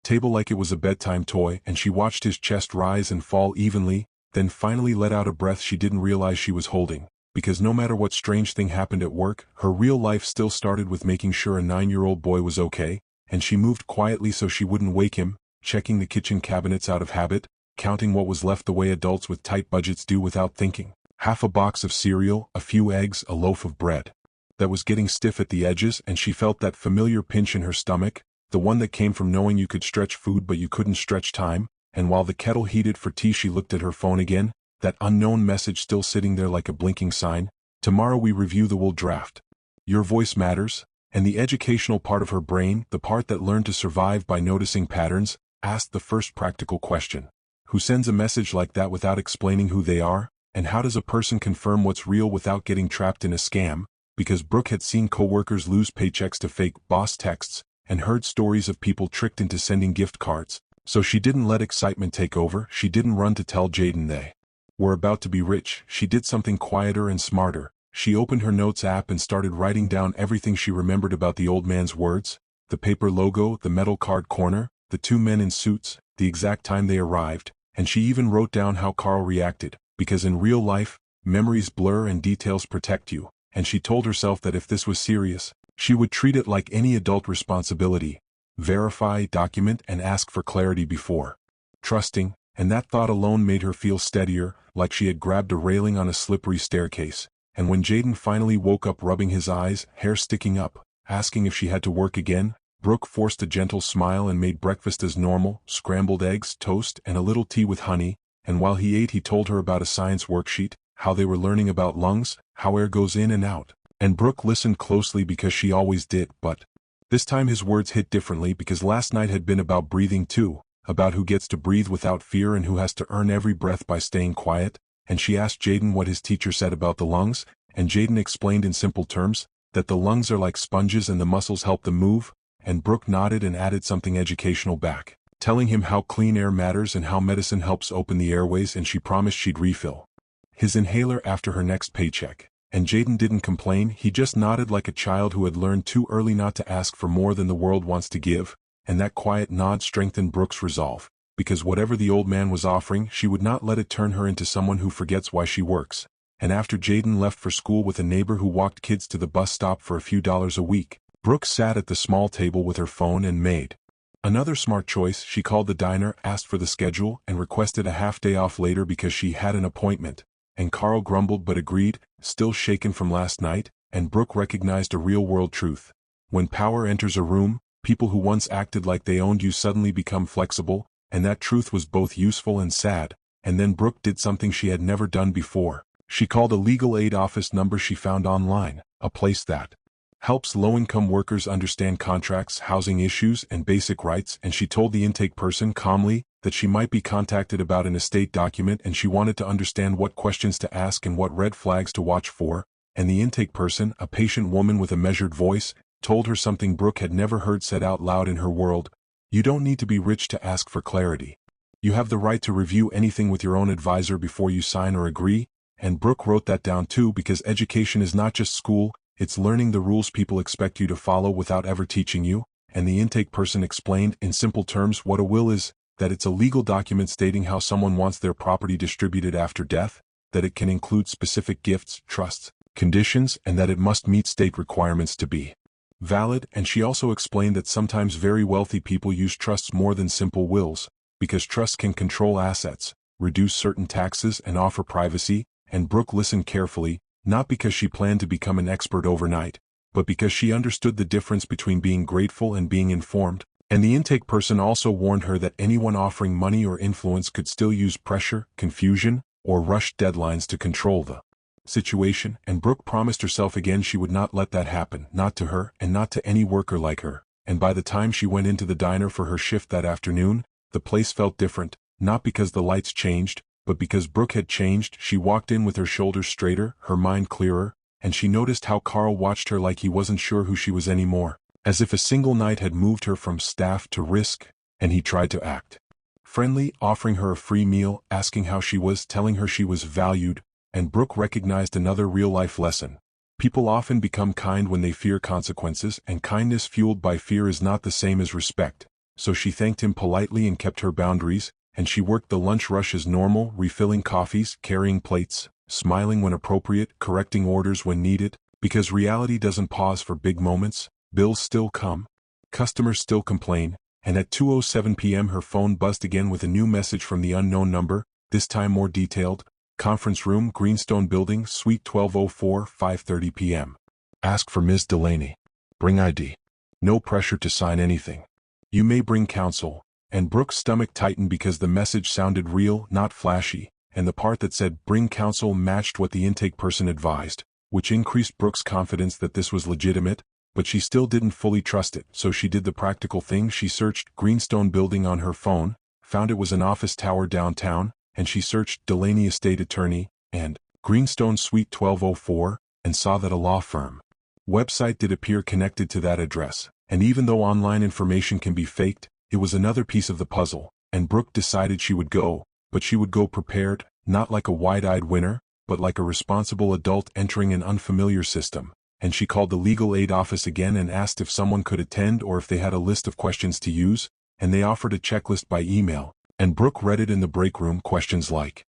table like it was a bedtime toy, and she watched his chest rise and fall evenly, then finally let out a breath she didn't realize she was holding, because no matter what strange thing happened at work, her real life still started with making sure a 9-year-old boy was okay, and she moved quietly so she wouldn't wake him, checking the kitchen cabinets out of habit, counting what was left the way adults with tight budgets do without thinking, half a box of cereal, a few eggs, a loaf of bread that was getting stiff at the edges, and she felt that familiar pinch in her stomach, the one that came from knowing you could stretch food but you couldn't stretch time. And while the kettle heated for tea she looked at her phone again, that unknown message still sitting there like a blinking sign, "Tomorrow we review the will draft. Your voice matters," and the educational part of her brain, the part that learned to survive by noticing patterns, asked the first practical question. Who sends a message like that without explaining who they are, and how does a person confirm what's real without getting trapped in a scam? Because Brooke had seen coworkers lose paychecks to fake boss texts, and heard stories of people tricked into sending gift cards. So she didn't let excitement take over, she didn't run to tell Jaden they were about to be rich, she did something quieter and smarter. She opened her notes app and started writing down everything she remembered about the old man's words, the paper logo, the metal card corner, the 2 men in suits, the exact time they arrived, and she even wrote down how Carl reacted, because in real life, memories blur and details protect you, and she told herself that if this was serious, she would treat it like any adult responsibility. Verify, document, and ask for clarity before trusting, and that thought alone made her feel steadier, like she had grabbed a railing on a slippery staircase. And when Jaden finally woke up rubbing his eyes, hair sticking up, asking if she had to work again, Brooke forced a gentle smile and made breakfast as normal, scrambled eggs, toast, and a little tea with honey, and while he ate he told her about a science worksheet, how they were learning about lungs, how air goes in and out, and Brooke listened closely because she always did, but this time his words hit differently because last night had been about breathing too, about who gets to breathe without fear and who has to earn every breath by staying quiet, and she asked Jaden what his teacher said about the lungs, and Jaden explained in simple terms, that the lungs are like sponges and the muscles help them move, and Brooke nodded and added something educational back, telling him how clean air matters and how medicine helps open the airways, and she promised she'd refill his inhaler after her next paycheck. And Jaden didn't complain, he just nodded like a child who had learned too early not to ask for more than the world wants to give, and that quiet nod strengthened Brooke's resolve, because whatever the old man was offering, she would not let it turn her into someone who forgets why she works. And after Jaden left for school with a neighbor who walked kids to the bus stop for a few dollars a week, Brooke sat at the small table with her phone and made another smart choice. She called the diner, asked for the schedule, and requested a half-day off later because she had an appointment. And Carl grumbled but agreed, still shaken from last night, and Brooke recognized a real-world truth. When power enters a room, people who once acted like they owned you suddenly become flexible, and that truth was both useful and sad. And then Brooke did something she had never done before. She called a legal aid office number she found online, a place that helps low-income workers understand contracts, housing issues, and basic rights, and she told the intake person calmly that she might be contacted about an estate document and she wanted to understand what questions to ask and what red flags to watch for, and the intake person, a patient woman with a measured voice, told her something Brooke had never heard said out loud in her world: "You don't need to be rich to ask for clarity. You have the right to review anything with your own advisor before you sign or agree." And Brooke wrote that down too, because education is not just school, it's learning the rules people expect you to follow without ever teaching you. And the intake person explained in simple terms what a will is, that it's a legal document stating how someone wants their property distributed after death, that it can include specific gifts, trusts, conditions, and that it must meet state requirements to be valid. And she also explained that sometimes very wealthy people use trusts more than simple wills, because trusts can control assets, reduce certain taxes, and offer privacy. And Brooke listened carefully, not because she planned to become an expert overnight, but because she understood the difference between being grateful and being informed. And the intake person also warned her that anyone offering money or influence could still use pressure, confusion, or rushed deadlines to control the situation. And Brooke promised herself again she would not let that happen, not to her and not to any worker like her. And by the time she went into the diner for her shift that afternoon, the place felt different, not because the lights changed, but because Brooke had changed. She walked in with her shoulders straighter, her mind clearer, and she noticed how Carl watched her like he wasn't sure who she was anymore, as if a single night had moved her from staff to risk. And he tried to act friendly, offering her a free meal, asking how she was, telling her she was valued. And Brooke recognized another real-life lesson. People often become kind when they fear consequences, and kindness fueled by fear is not the same as respect. So she thanked him politely and kept her boundaries. And she worked the lunch rush as normal, refilling coffees, carrying plates, smiling when appropriate, correcting orders when needed, because reality doesn't pause for big moments. Bills still come, customers still complain, and at 2:07 p.m. her phone buzzed again with a new message from the unknown number, this time more detailed: "Conference room, Greenstone Building, Suite 1204, 5:30 p.m. Ask for Ms. Delaney. Bring ID. No pressure to sign anything. You may bring counsel." And Brooke's stomach tightened because the message sounded real, not flashy, and the part that said "bring counsel" matched what the intake person advised, which increased Brooke's confidence that this was legitimate. But she still didn't fully trust it, so she did the practical thing. She searched Greenstone Building on her phone, found it was an office tower downtown, and she searched Delaney Estate Attorney, and Greenstone Suite 1204, and saw that a law firm website did appear connected to that address. And even though online information can be faked, it was another piece of the puzzle, and Brooke decided she would go, but she would go prepared, not like a wide-eyed winner, but like a responsible adult entering an unfamiliar system. And she called the legal aid office again and asked if someone could attend or if they had a list of questions to use, and they offered a checklist by email. And Brooke read it in the break room, questions like: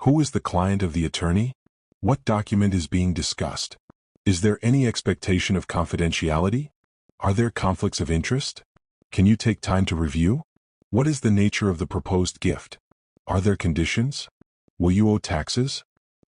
who is the client of the attorney? What document is being discussed? Is there any expectation of confidentiality? Are there conflicts of interest? Can you take time to review? What is the nature of the proposed gift? Are there conditions? Will you owe taxes?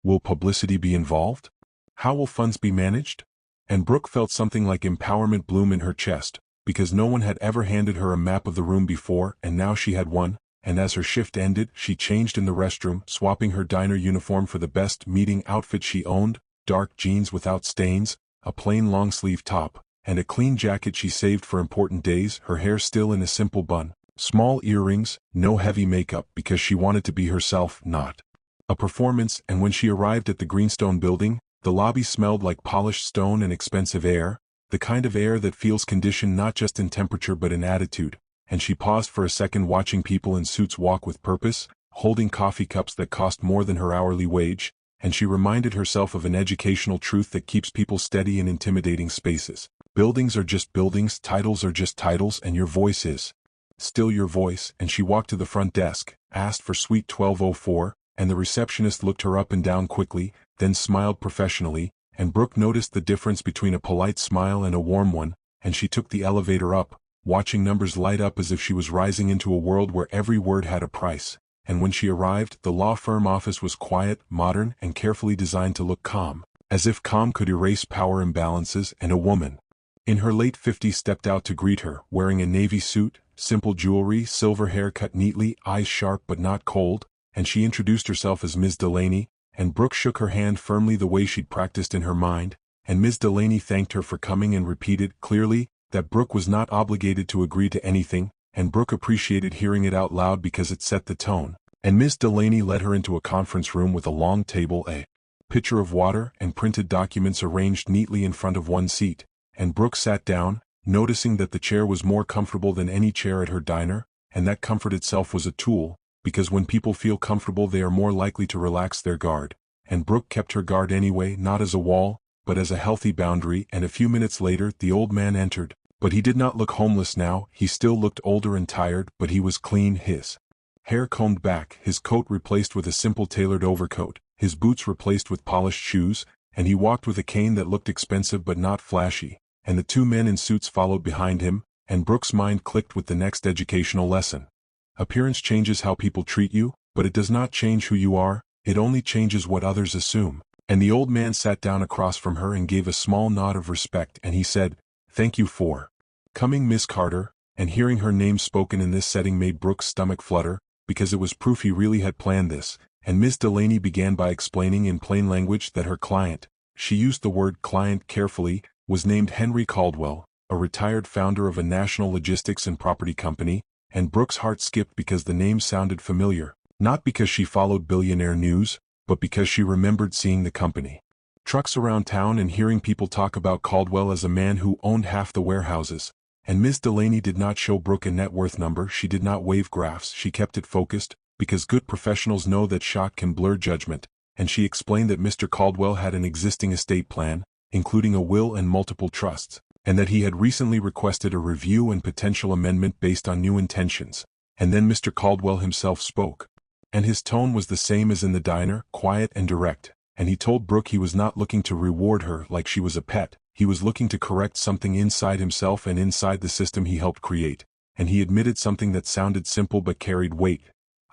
Will publicity be involved? How will funds be managed? And Brooke felt something like empowerment bloom in her chest, because no one had ever handed her a map of the room before, and now she had one. And as her shift ended, she changed in the restroom, swapping her diner uniform for the best meeting outfit she owned: dark jeans without stains, a plain long-sleeve top, and a clean jacket she saved for important days, her hair still in a simple bun, small earrings, no heavy makeup, because she wanted to be herself, not a performance. And when she arrived at the Greenstone Building, the lobby smelled like polished stone and expensive air, the kind of air that feels conditioned not just in temperature but in attitude. And she paused for a second, watching people in suits walk with purpose, holding coffee cups that cost more than her hourly wage. and she reminded herself of an educational truth that keeps people steady in intimidating spaces. Buildings are just buildings, titles are just titles, and your voice is still your voice. And she walked to the front desk, asked for suite 1204, and the receptionist looked her up and down quickly, then smiled professionally, and Brooke noticed the difference between a polite smile and a warm one, and she took the elevator up, watching numbers light up as if she was rising into a world where every word had a price. And when she arrived, the law firm office was quiet, modern, and carefully designed to look calm, as if calm could erase power imbalances. And a woman in her late 50s stepped out to greet her, wearing a navy suit, simple jewelry, silver hair cut neatly, eyes sharp but not cold, and she introduced herself as Ms. Delaney, and Brooke shook her hand firmly the way she'd practiced in her mind, and Ms. Delaney thanked her for coming and repeated, clearly, that Brooke was not obligated to agree to anything, and Brooke appreciated hearing it out loud because it set the tone. And Ms. Delaney led her into a conference room with a long table, a pitcher of water, and printed documents arranged neatly in front of one seat, and Brooke sat down, noticing that the chair was more comfortable than any chair at her diner, and that comfort itself was a tool, because when people feel comfortable they are more likely to relax their guard, and Brooke kept her guard anyway, not as a wall, but as a healthy boundary. And a few minutes later the old man entered, but he did not look homeless now. He still looked older and tired, but he was clean, his hair combed back, his coat replaced with a simple tailored overcoat, his boots replaced with polished shoes, and he walked with a cane that looked expensive but not flashy, and the two men in suits followed behind him, and Brooke's mind clicked with the next educational lesson. Appearance changes how people treat you, but it does not change who you are, it only changes what others assume. And the old man sat down across from her and gave a small nod of respect, and he said, "Thank you for coming, Miss Carter," and hearing her name spoken in this setting made Brooke's stomach flutter, because it was proof he really had planned this. And Miss Delaney began by explaining in plain language that her client, she used the word client carefully, was named Henry Caldwell, a retired founder of a national logistics and property company, and Brooke's heart skipped because the name sounded familiar, not because she followed Billionaire news, but because she remembered seeing the company trucks around town and hearing people talk about Caldwell as a man who owned half the warehouses. And Ms. Delaney did not show Brooke a net worth number, she did not wave graphs, she kept it focused, because good professionals know that shock can blur judgment, and she explained that Mr. Caldwell had an existing estate plan, including a will and multiple trusts, and that he had recently requested a review and potential amendment based on new intentions. And then Mr. Caldwell himself spoke. And his tone was the same as in the diner, quiet and direct, and he told Brooke he was not looking to reward her like she was a pet. He was looking to correct something inside himself and inside the system he helped create, and he admitted something that sounded simple but carried weight.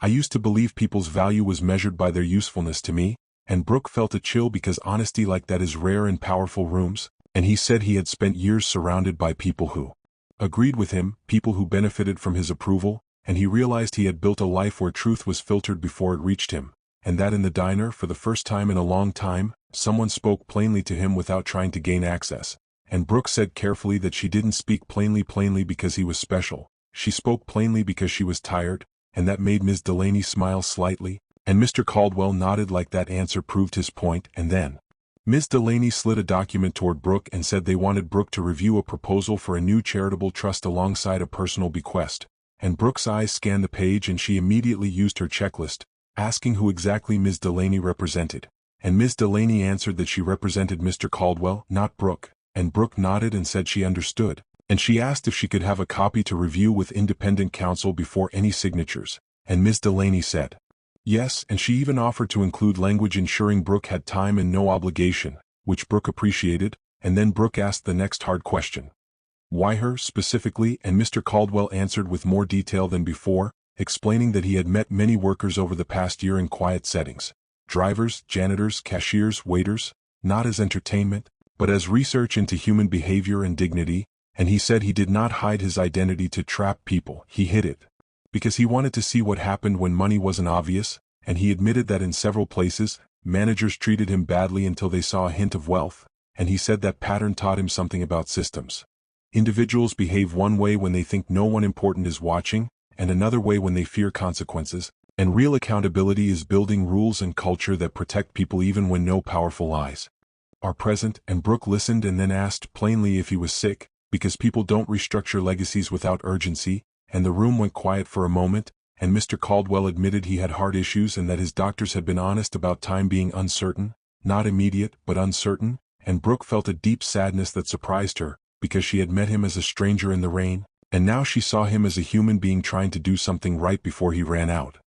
"I used to believe people's value was measured by their usefulness to me," and Brooke felt a chill because honesty like that is rare in powerful rooms, and he said he had spent years surrounded by people who agreed with him, people who benefited from his approval, and he realized he had built a life where truth was filtered before it reached him, and that in the diner, for the first time in a long time, someone spoke plainly to him without trying to gain access. And Brooke said carefully that she didn't speak plainly because he was special. She spoke plainly because she was tired, and that made Ms. Delaney smile slightly, and Mr. Caldwell nodded like that answer proved his point. And then Ms. Delaney slid a document toward Brooke and said they wanted Brooke to review a proposal for a new charitable trust alongside a personal bequest. And Brooke's eyes scanned the page and she immediately used her checklist, asking who exactly Ms. Delaney represented. And Ms. Delaney answered that she represented Mr. Caldwell, not Brooke, and Brooke nodded and said she understood, and she asked if she could have a copy to review with independent counsel before any signatures, and Ms. Delaney said yes, and she even offered to include language ensuring Brooke had time and no obligation, which Brooke appreciated. And then Brooke asked the next hard question. Why her, specifically? And Mr. Caldwell answered with more detail than before, explaining that he had met many workers over the past year in quiet settings. Drivers, janitors, cashiers, waiters, not as entertainment, but as research into human behavior and dignity, and he said he did not hide his identity to trap people, he hid it because he wanted to see what happened when money wasn't obvious, and he admitted that in several places, managers treated him badly until they saw a hint of wealth, and he said that pattern taught him something about systems. Individuals behave one way when they think no one important is watching, and another way when they fear consequences. And real accountability is building rules and culture that protect people even when no powerful eyes are present. And Brooke listened and then asked plainly if he was sick, because people don't restructure legacies without urgency, and the room went quiet for a moment, and Mr. Caldwell admitted he had heart issues and that his doctors had been honest about time being uncertain, not immediate but uncertain, and Brooke felt a deep sadness that surprised her, because she had met him as a stranger in the rain, and now she saw him as a human being trying to do something right before he ran out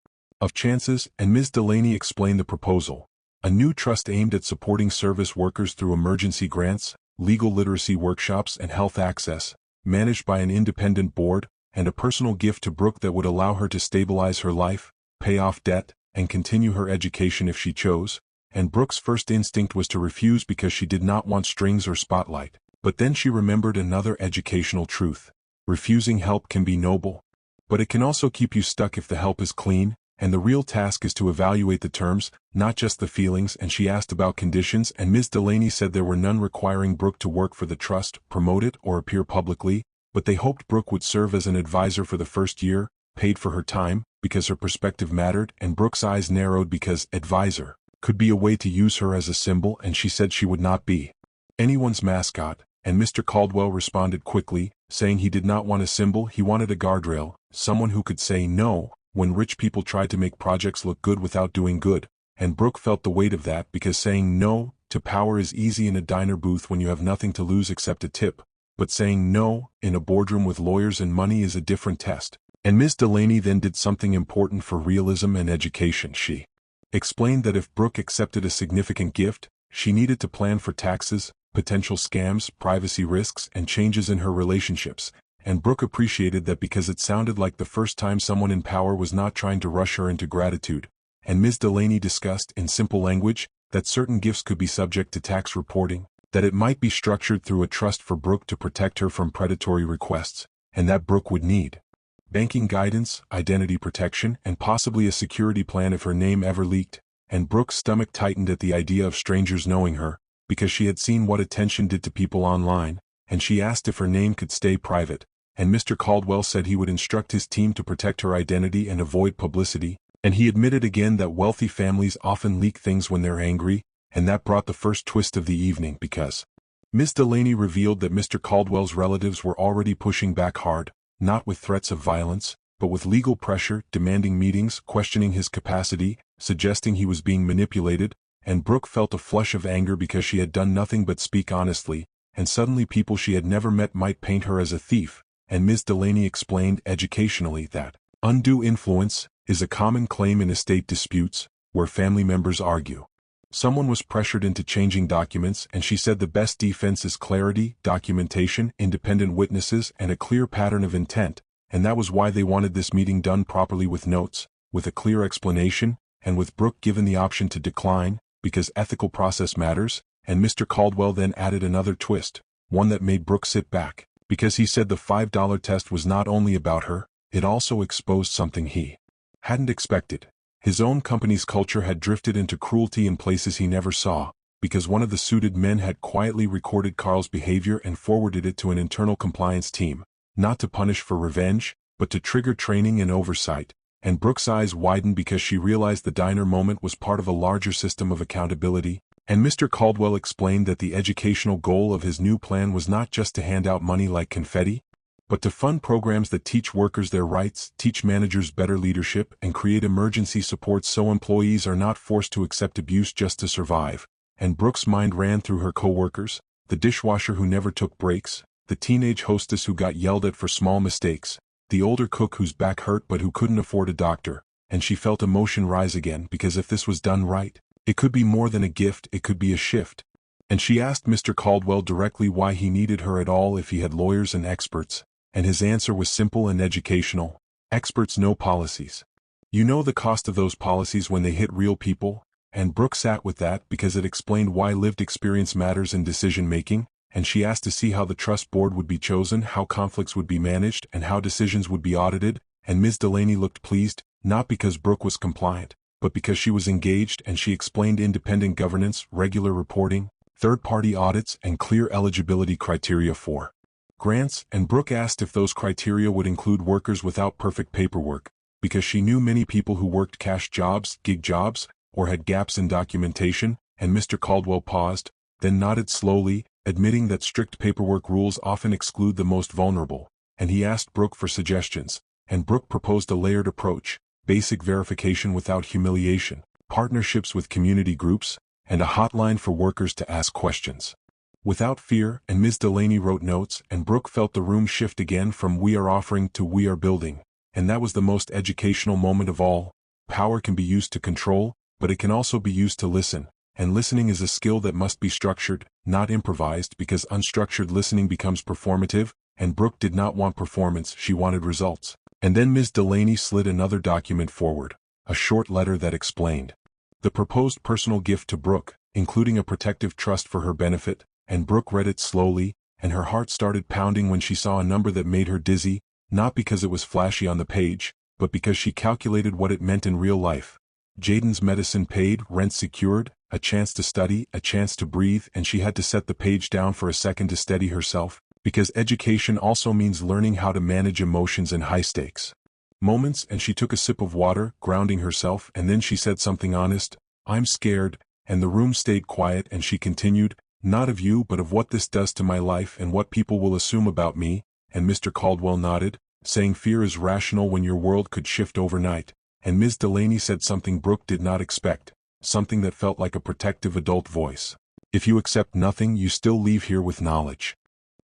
of chances, and Ms. Delaney explained the proposal. A new trust aimed at supporting service workers through emergency grants, legal literacy workshops and health access, managed by an independent board, and a personal gift to Brooke that would allow her to stabilize her life, pay off debt, and continue her education if she chose, and Brooke's first instinct was to refuse because she did not want strings or spotlight, but then she remembered another educational truth. Refusing help can be noble, but it can also keep you stuck if the help is clean, and the real task is to evaluate the terms, not just the feelings, and she asked about conditions, and Ms. Delaney said there were none requiring Brooke to work for the trust, promote it, or appear publicly, but they hoped Brooke would serve as an advisor for the first year, paid for her time, because her perspective mattered, and Brooke's eyes narrowed because advisor could be a way to use her as a symbol, and she said she would not be anyone's mascot, and Mr. Caldwell responded quickly, saying he did not want a symbol, he wanted a guardrail, someone who could say no when rich people tried to make projects look good without doing good, and Brooke felt the weight of that because saying no to power is easy in a diner booth when you have nothing to lose except a tip, but saying no in a boardroom with lawyers and money is a different test. And Ms. Delaney then did something important for realism and education. She explained that if Brooke accepted a significant gift, she needed to plan for taxes, potential scams, privacy risks, and changes in her relationships, and Brooke appreciated that because it sounded like the first time someone in power was not trying to rush her into gratitude, and Ms. Delaney discussed in simple language that certain gifts could be subject to tax reporting, that it might be structured through a trust for Brooke to protect her from predatory requests, and that Brooke would need banking guidance, identity protection, and possibly a security plan if her name ever leaked, and Brooke's stomach tightened at the idea of strangers knowing her, because she had seen what attention did to people online, and she asked if her name could stay private, and Mr. Caldwell said he would instruct his team to protect her identity and avoid publicity, and he admitted again that wealthy families often leak things when they're angry, and that brought the first twist of the evening because Ms. Delaney revealed that Mr. Caldwell's relatives were already pushing back hard, not with threats of violence, but with legal pressure, demanding meetings, questioning his capacity, suggesting he was being manipulated, and Brooke felt a flush of anger because she had done nothing but speak honestly, and suddenly people she had never met might paint her as a thief, and Ms. Delaney explained educationally that undue influence is a common claim in estate disputes, where family members argue. Someone was pressured into changing documents, and she said the best defense is clarity, documentation, independent witnesses, and a clear pattern of intent, and that was why they wanted this meeting done properly with notes, with a clear explanation, and with Brooke given the option to decline, because ethical process matters, and Mr. Caldwell then added another twist, one that made Brooke sit back, because he said the $5 test was not only about her, it also exposed something he hadn't expected. His own company's culture had drifted into cruelty in places he never saw, because one of the suited men had quietly recorded Carl's behavior and forwarded it to an internal compliance team, not to punish for revenge, but to trigger training and oversight, and Brooke's eyes widened because she realized the diner moment was part of a larger system of accountability, and Mr. Caldwell explained that the educational goal of his new plan was not just to hand out money like confetti, but to fund programs that teach workers their rights, teach managers better leadership, and create emergency support so employees are not forced to accept abuse just to survive. And Brooke's mind ran through her co-workers, the dishwasher who never took breaks, the teenage hostess who got yelled at for small mistakes, the older cook whose back hurt but who couldn't afford a doctor, and she felt emotion rise again because if this was done right, it could be more than a gift, it could be a shift. And she asked Mr. Caldwell directly why he needed her at all if he had lawyers and experts. And his answer was simple and educational. Experts know policies. You know the cost of those policies when they hit real people, and Brooke sat with that because it explained why lived experience matters in decision-making, and she asked to see how the trust board would be chosen, how conflicts would be managed, and how decisions would be audited, and Ms. Delaney looked pleased, not because Brooke was compliant, but because she was engaged, and she explained independent governance, regular reporting, third-party audits, and clear eligibility criteria for grants, and Brooke asked if those criteria would include workers without perfect paperwork, because she knew many people who worked cash jobs, gig jobs, or had gaps in documentation, and Mr. Caldwell paused, then nodded slowly, admitting that strict paperwork rules often exclude the most vulnerable, and he asked Brooke for suggestions, and Brooke proposed a layered approach: basic verification without humiliation, partnerships with community groups, and a hotline for workers to ask questions. Without fear, and Ms. Delaney wrote notes, and Brooke felt the room shift again from "we are offering" to "we are building." And that was the most educational moment of all. Power can be used to control, but it can also be used to listen, and listening is a skill that must be structured, not improvised, because unstructured listening becomes performative, and Brooke did not want performance, she wanted results. And then Ms. Delaney slid another document forward, a short letter that explained the proposed personal gift to Brooke, including a protective trust for her benefit, and Brooke read it slowly, and her heart started pounding when she saw a number that made her dizzy, not because it was flashy on the page, but because she calculated what it meant in real life. Jaden's medicine paid, rent secured, a chance to study, a chance to breathe, and she had to set the page down for a second to steady herself, because education also means learning how to manage emotions in high-stakes moments. And she took a sip of water, grounding herself, and then she said something honest: "I'm scared," and the room stayed quiet, and she continued, "Not of you, but of what this does to my life and what people will assume about me." And Mr. Caldwell nodded, saying fear is rational when your world could shift overnight. And Ms. Delaney said something Brooke did not expect, something that felt like a protective adult voice. "If you accept nothing, you still leave here with knowledge.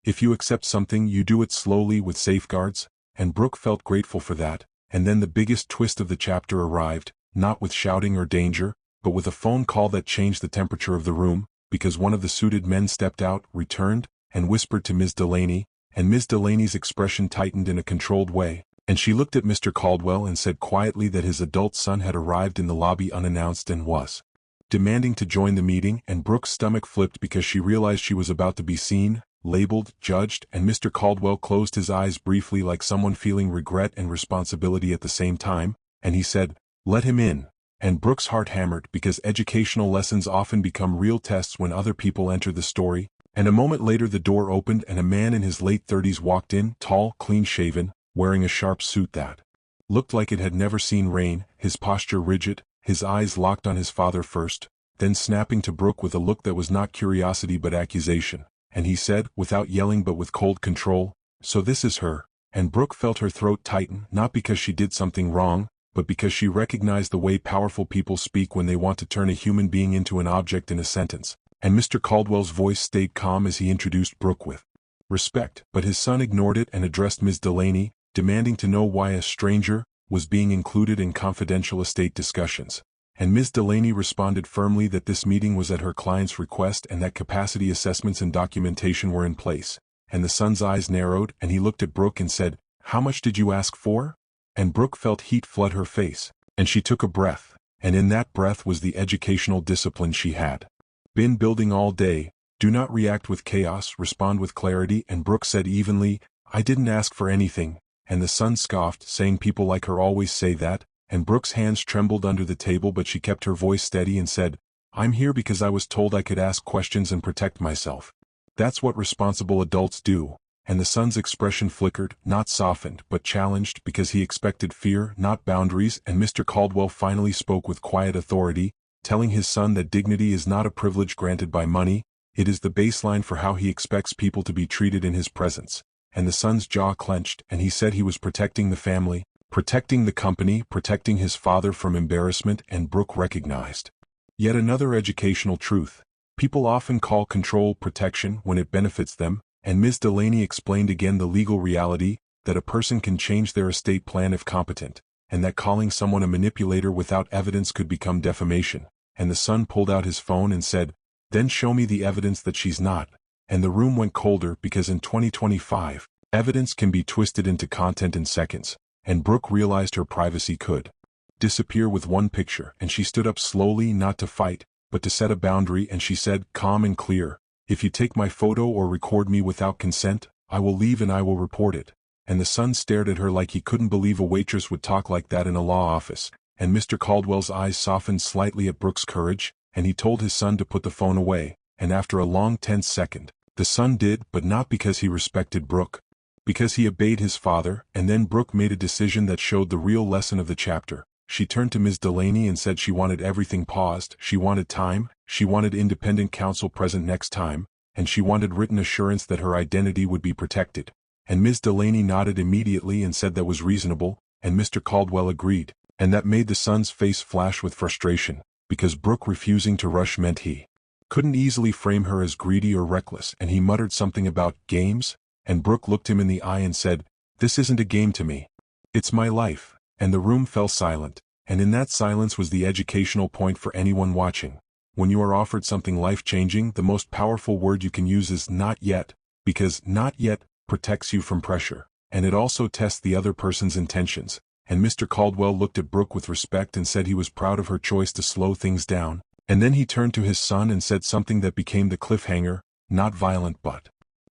If you accept something, you do it slowly with safeguards." And Brooke felt grateful for that. And then the biggest twist of the chapter arrived, not with shouting or danger, but with a phone call that changed the temperature of the room, because one of the suited men stepped out, returned, and whispered to Ms. Delaney, and Ms. Delaney's expression tightened in a controlled way, and she looked at Mr. Caldwell and said quietly that his adult son had arrived in the lobby unannounced and was demanding to join the meeting. And Brooke's stomach flipped because she realized she was about to be seen, labeled, judged, and Mr. Caldwell closed his eyes briefly like someone feeling regret and responsibility at the same time, and he said, "Let him in." And Brooke's heart hammered because educational lessons often become real tests when other people enter the story. And a moment later the door opened and a man in his late 30s walked in, tall, clean-shaven, wearing a sharp suit that looked like it had never seen rain, his posture rigid, his eyes locked on his father first, then snapping to Brooke with a look that was not curiosity but accusation. And he said, without yelling but with cold control, "So this is her." And Brooke felt her throat tighten, not because she did something wrong, but because she recognized the way powerful people speak when they want to turn a human being into an object in a sentence. And Mr. Caldwell's voice stayed calm as he introduced Brooke with respect, but his son ignored it and addressed Ms. Delaney, demanding to know why a stranger was being included in confidential estate discussions. And Ms. Delaney responded firmly that this meeting was at her client's request and that capacity assessments and documentation were in place. And the son's eyes narrowed, and he looked at Brooke and said, "How much did you ask for?" And Brooke felt heat flood her face, and she took a breath, and in that breath was the educational discipline she had been building all day. "Do not react with chaos, respond with clarity." And Brooke said evenly, "I didn't ask for anything." And the son scoffed, saying people like her always say that. And Brooke's hands trembled under the table, but she kept her voice steady and said, "I'm here because I was told I could ask questions and protect myself. That's what responsible adults do." And the son's expression flickered, not softened, but challenged, because he expected fear, not boundaries. And Mr. Caldwell finally spoke with quiet authority, telling his son that dignity is not a privilege granted by money, it is the baseline for how he expects people to be treated in his presence. And the son's jaw clenched, and he said he was protecting the family, protecting the company, protecting his father from embarrassment. And Brooke recognized yet another educational truth. People often call control protection when it benefits them, and Ms. Delaney explained again the legal reality, that a person can change their estate plan if competent, and that calling someone a manipulator without evidence could become defamation. And the son pulled out his phone and said, "Then show me the evidence that she's not." And the room went colder because in 2025, evidence can be twisted into content in seconds, and Brooke realized her privacy could disappear with one picture. And she stood up slowly, not to fight, but to set a boundary, and she said, calm and clear, "If you take my photo or record me without consent, I will leave and I will report it." And the son stared at her like he couldn't believe a waitress would talk like that in a law office. And Mr. Caldwell's eyes softened slightly at Brooke's courage, and he told his son to put the phone away. And after a long tense second, the son did, but not because he respected Brooke, because he obeyed his father. And then Brooke made a decision that showed the real lesson of the chapter. She turned to Ms. Delaney and said she wanted everything paused, she wanted time, she wanted independent counsel present next time, and she wanted written assurance that her identity would be protected. and Ms. Delaney nodded immediately and said that was reasonable, and Mr. Caldwell agreed, and that made the son's face flash with frustration, because Brooke refusing to rush meant he couldn't easily frame her as greedy or reckless, and he muttered something about games, and Brooke looked him in the eye and said, "This isn't a game to me. It's my life," and the room fell silent, and in that silence was the educational point for anyone watching. When you are offered something life-changing, the most powerful word you can use is not yet, because not yet protects you from pressure, and it also tests the other person's intentions, and Mr. Caldwell looked at Brooke with respect and said he was proud of her choice to slow things down, and then he turned to his son and said something that became the cliffhanger, not violent but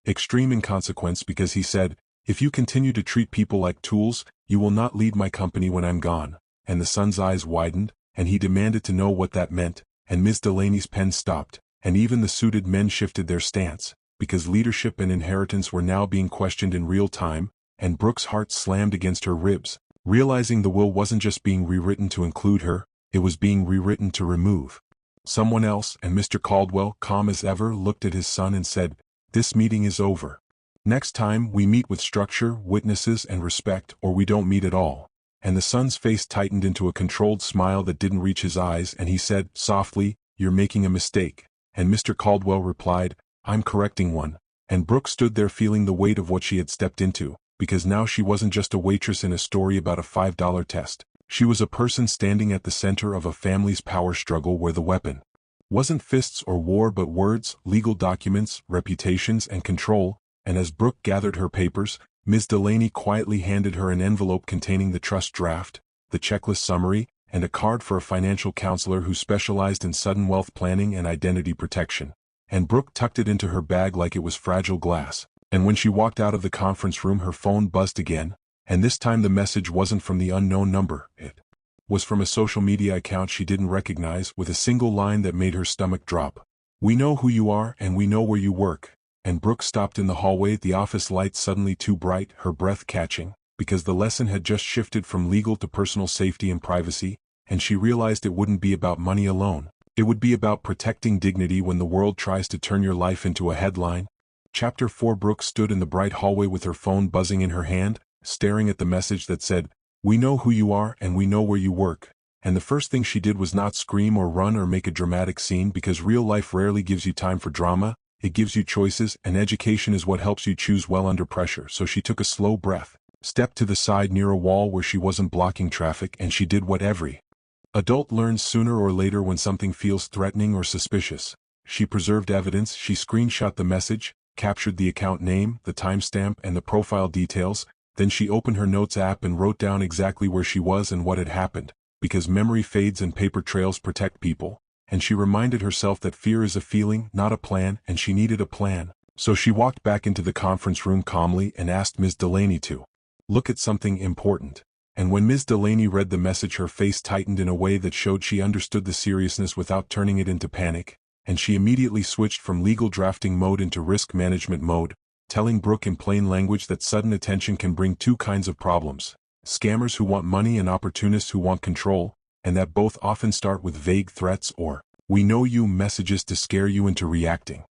extreme in consequence, because he said, "If you continue to treat people like tools, you will not lead my company when I'm gone," and the son's eyes widened, and he demanded to know what that meant, and Ms. Delaney's pen stopped, and even the suited men shifted their stance, because leadership and inheritance were now being questioned in real time, and Brooke's heart slammed against her ribs, realizing the will wasn't just being rewritten to include her, it was being rewritten to remove someone else, and Mr. Caldwell, calm as ever, looked at his son and said, "This meeting is over. Next time we meet with structure, witnesses, and respect, or we don't meet at all." And the son's face tightened into a controlled smile that didn't reach his eyes, and he said, softly, "You're making a mistake." And Mr. Caldwell replied, "I'm correcting one." And Brooke stood there feeling the weight of what she had stepped into, because now she wasn't just a waitress in a story about a $5 test. She was a person standing at the center of a family's power struggle where the weapon wasn't fists or war but words, legal documents, reputations, and control. And as Brooke gathered her papers, Ms. Delaney quietly handed her an envelope containing the trust draft, the checklist summary, and a card for a financial counselor who specialized in sudden wealth planning and identity protection. And Brooke tucked it into her bag like it was fragile glass. And when she walked out of the conference room, her phone buzzed again, and this time the message wasn't from the unknown number, it was from a social media account she didn't recognize, with a single line that made her stomach drop. "We know who you are and we know where you work." And Brooke stopped in the hallway, the office lights suddenly too bright, her breath catching, because the lesson had just shifted from legal to personal safety and privacy, and she realized it wouldn't be about money alone. It would be about protecting dignity when the world tries to turn your life into a headline. Chapter 4. Brooke stood in the bright hallway with her phone buzzing in her hand, staring at the message that said, "We know who you are and we know where you work." And the first thing she did was not scream or run or make a dramatic scene, because real life rarely gives you time for drama. It gives you choices, and education is what helps you choose well under pressure. So she took a slow breath, stepped to the side near a wall where she wasn't blocking traffic, and she did what every adult learns sooner or later when something feels threatening or suspicious. She preserved evidence. She screenshot the message, captured the account name, the timestamp, and the profile details. Then she opened her notes app and wrote down exactly where she was and what had happened, because memory fades and paper trails protect people. And she reminded herself that fear is a feeling, not a plan, and she needed a plan. So she walked back into the conference room calmly and asked Ms. Delaney to look at something important. And when Ms. Delaney read the message, her face tightened in a way that showed she understood the seriousness without turning it into panic, and she immediately switched from legal drafting mode into risk management mode, telling Brooke in plain language that sudden attention can bring two kinds of problems: scammers who want money and opportunists who want control, and that both often start with vague threats or "we know you" messages to scare you into reacting.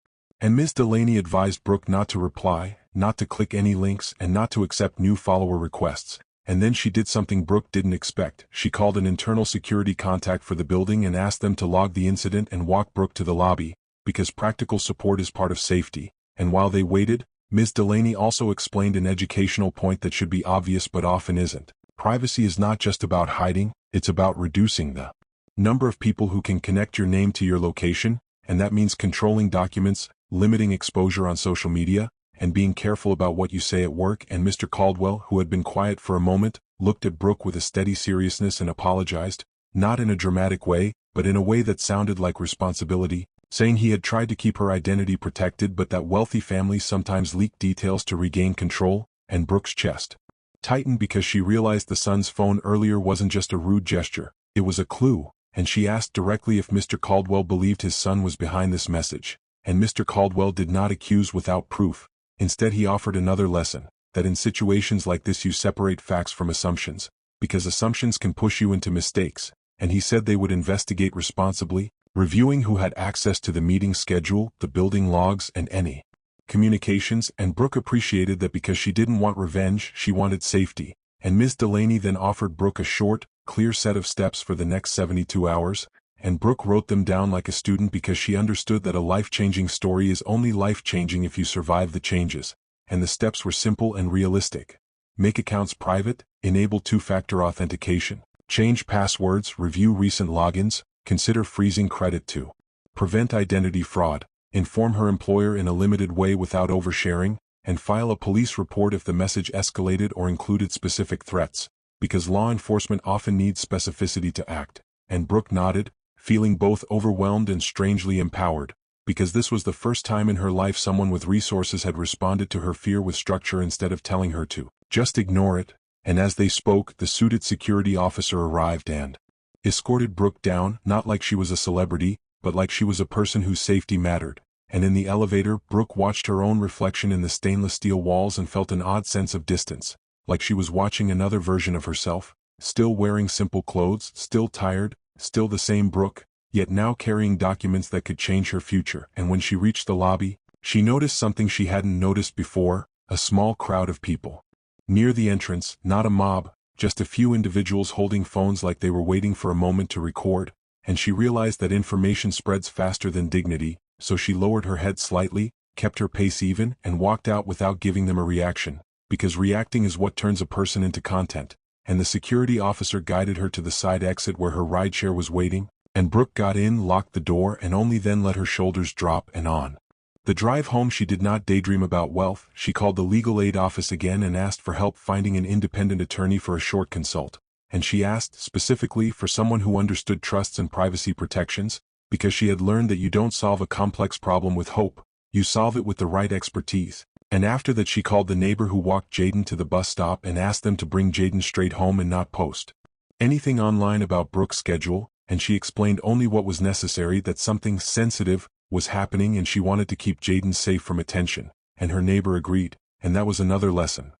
And Ms. Delaney advised Brooke not to reply, not to click any links, and not to accept new follower requests. And then she did something Brooke didn't expect. She called an internal security contact for the building and asked them to log the incident and walk Brooke to the lobby, because practical support is part of safety. And while they waited, Ms. Delaney also explained an educational point that should be obvious but often isn't. Privacy is not just about hiding, it's about reducing the number of people who can connect your name to your location, and that means controlling documents, limiting exposure on social media, and being careful about what you say at work. And Mr. Caldwell, who had been quiet for a moment, looked at Brooke with a steady seriousness and apologized, not in a dramatic way, but in a way that sounded like responsibility, saying he had tried to keep her identity protected but that wealthy families sometimes leak details to regain control. And Brooke's chest tightened because she realized the son's phone earlier wasn't just a rude gesture, it was a clue, and she asked directly if Mr. Caldwell believed his son was behind this message. And Mr. Caldwell did not accuse without proof. Instead, he offered another lesson, that in situations like this you separate facts from assumptions, because assumptions can push you into mistakes. And he said they would investigate responsibly, reviewing who had access to the meeting schedule, the building logs, and any communications, and Brooke appreciated that because she didn't want revenge, she wanted safety, and Ms. Delaney then offered Brooke a short, clear set of steps for the next 72 hours, and Brooke wrote them down like a student because she understood that a life-changing story is only life-changing if you survive the changes, and the steps were simple and realistic. Make accounts private, enable two-factor authentication, change passwords, review recent logins, consider freezing credit to prevent identity fraud, inform her employer in a limited way without oversharing, and file a police report if the message escalated or included specific threats, because law enforcement often needs specificity to act. And Brooke nodded, feeling both overwhelmed and strangely empowered, because this was the first time in her life someone with resources had responded to her fear with structure instead of telling her to just ignore it. And as they spoke, the suited security officer arrived and escorted Brooke down, not like she was a celebrity, but like she was a person whose safety mattered. And in the elevator, Brooke watched her own reflection in the stainless steel walls and felt an odd sense of distance, like she was watching another version of herself, still wearing simple clothes, still tired, still the same Brooke, yet now carrying documents that could change her future. And when she reached the lobby, she noticed something she hadn't noticed before, a small crowd of people. Near the entrance, not a mob, just a few individuals holding phones like they were waiting for a moment to record, and she realized that information spreads faster than dignity, so she lowered her head slightly, kept her pace even, and walked out without giving them a reaction, because reacting is what turns a person into content. And the security officer guided her to the side exit where her rideshare was waiting, and Brooke got in, locked the door, and only then let her shoulders drop. And on the drive home she did not daydream about wealth. She called the legal aid office again and asked for help finding an independent attorney for a short consult, and she asked specifically for someone who understood trusts and privacy protections, because she had learned that you don't solve a complex problem with hope, you solve it with the right expertise. And after that she called the neighbor who walked Jaden to the bus stop and asked them to bring Jaden straight home and not post anything online about Brooke's schedule, and she explained only what was necessary, that something sensitive was happening and she wanted to keep Jaden safe from attention, and her neighbor agreed, and that was another lesson.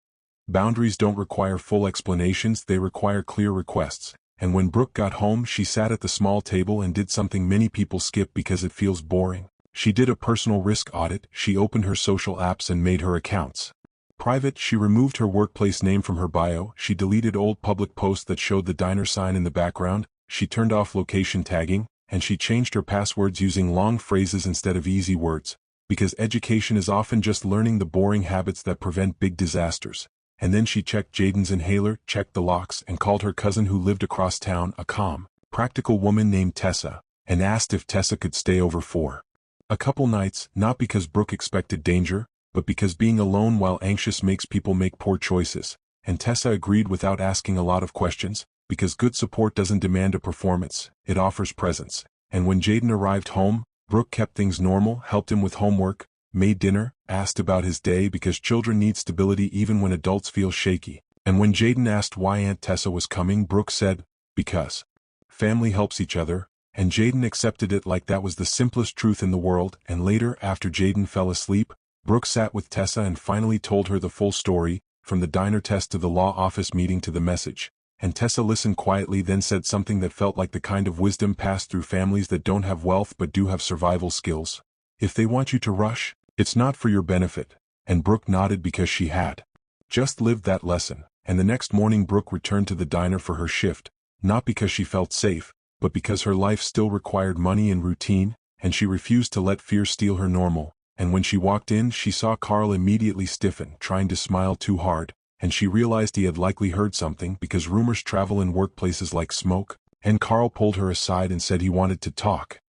Boundaries don't require full explanations, they require clear requests. And when Brooke got home, she sat at the small table and did something many people skip because it feels boring. She did a personal risk audit. She opened her social apps and made her accounts private. She removed her workplace name from her bio. She deleted old public posts that showed the diner sign in the background. She turned off location tagging, and she changed her passwords using long phrases instead of easy words, because education is often just learning the boring habits that prevent big disasters. And then she checked Jaden's inhaler, checked the locks, and called her cousin who lived across town, a calm, practical woman named Tessa, and asked if Tessa could stay over for a couple nights, not because Brooke expected danger, but because being alone while anxious makes people make poor choices. And Tessa agreed without asking a lot of questions, because good support doesn't demand a performance, it offers presence. And when Jaden arrived home, Brooke kept things normal, helped him with homework, made dinner, asked about his day because children need stability even when adults feel shaky. And when Jaden asked why Aunt Tessa was coming, Brooke said, because family helps each other, and Jaden accepted it like that was the simplest truth in the world. And later, after Jaden fell asleep, Brooke sat with Tessa and finally told her the full story, from the diner test to the law office meeting to the message. And Tessa listened quietly, then said something that felt like the kind of wisdom passed through families that don't have wealth but do have survival skills. If they want you to rush, it's not for your benefit. And Brooke nodded because she had just lived that lesson. And the next morning Brooke returned to the diner for her shift, not because she felt safe, but because her life still required money and routine, and she refused to let fear steal her normal. And when she walked in, she saw Carl immediately stiffen, trying to smile too hard, and she realized he had likely heard something, because rumors travel in workplaces like smoke. And Carl pulled her aside and said he wanted to talk.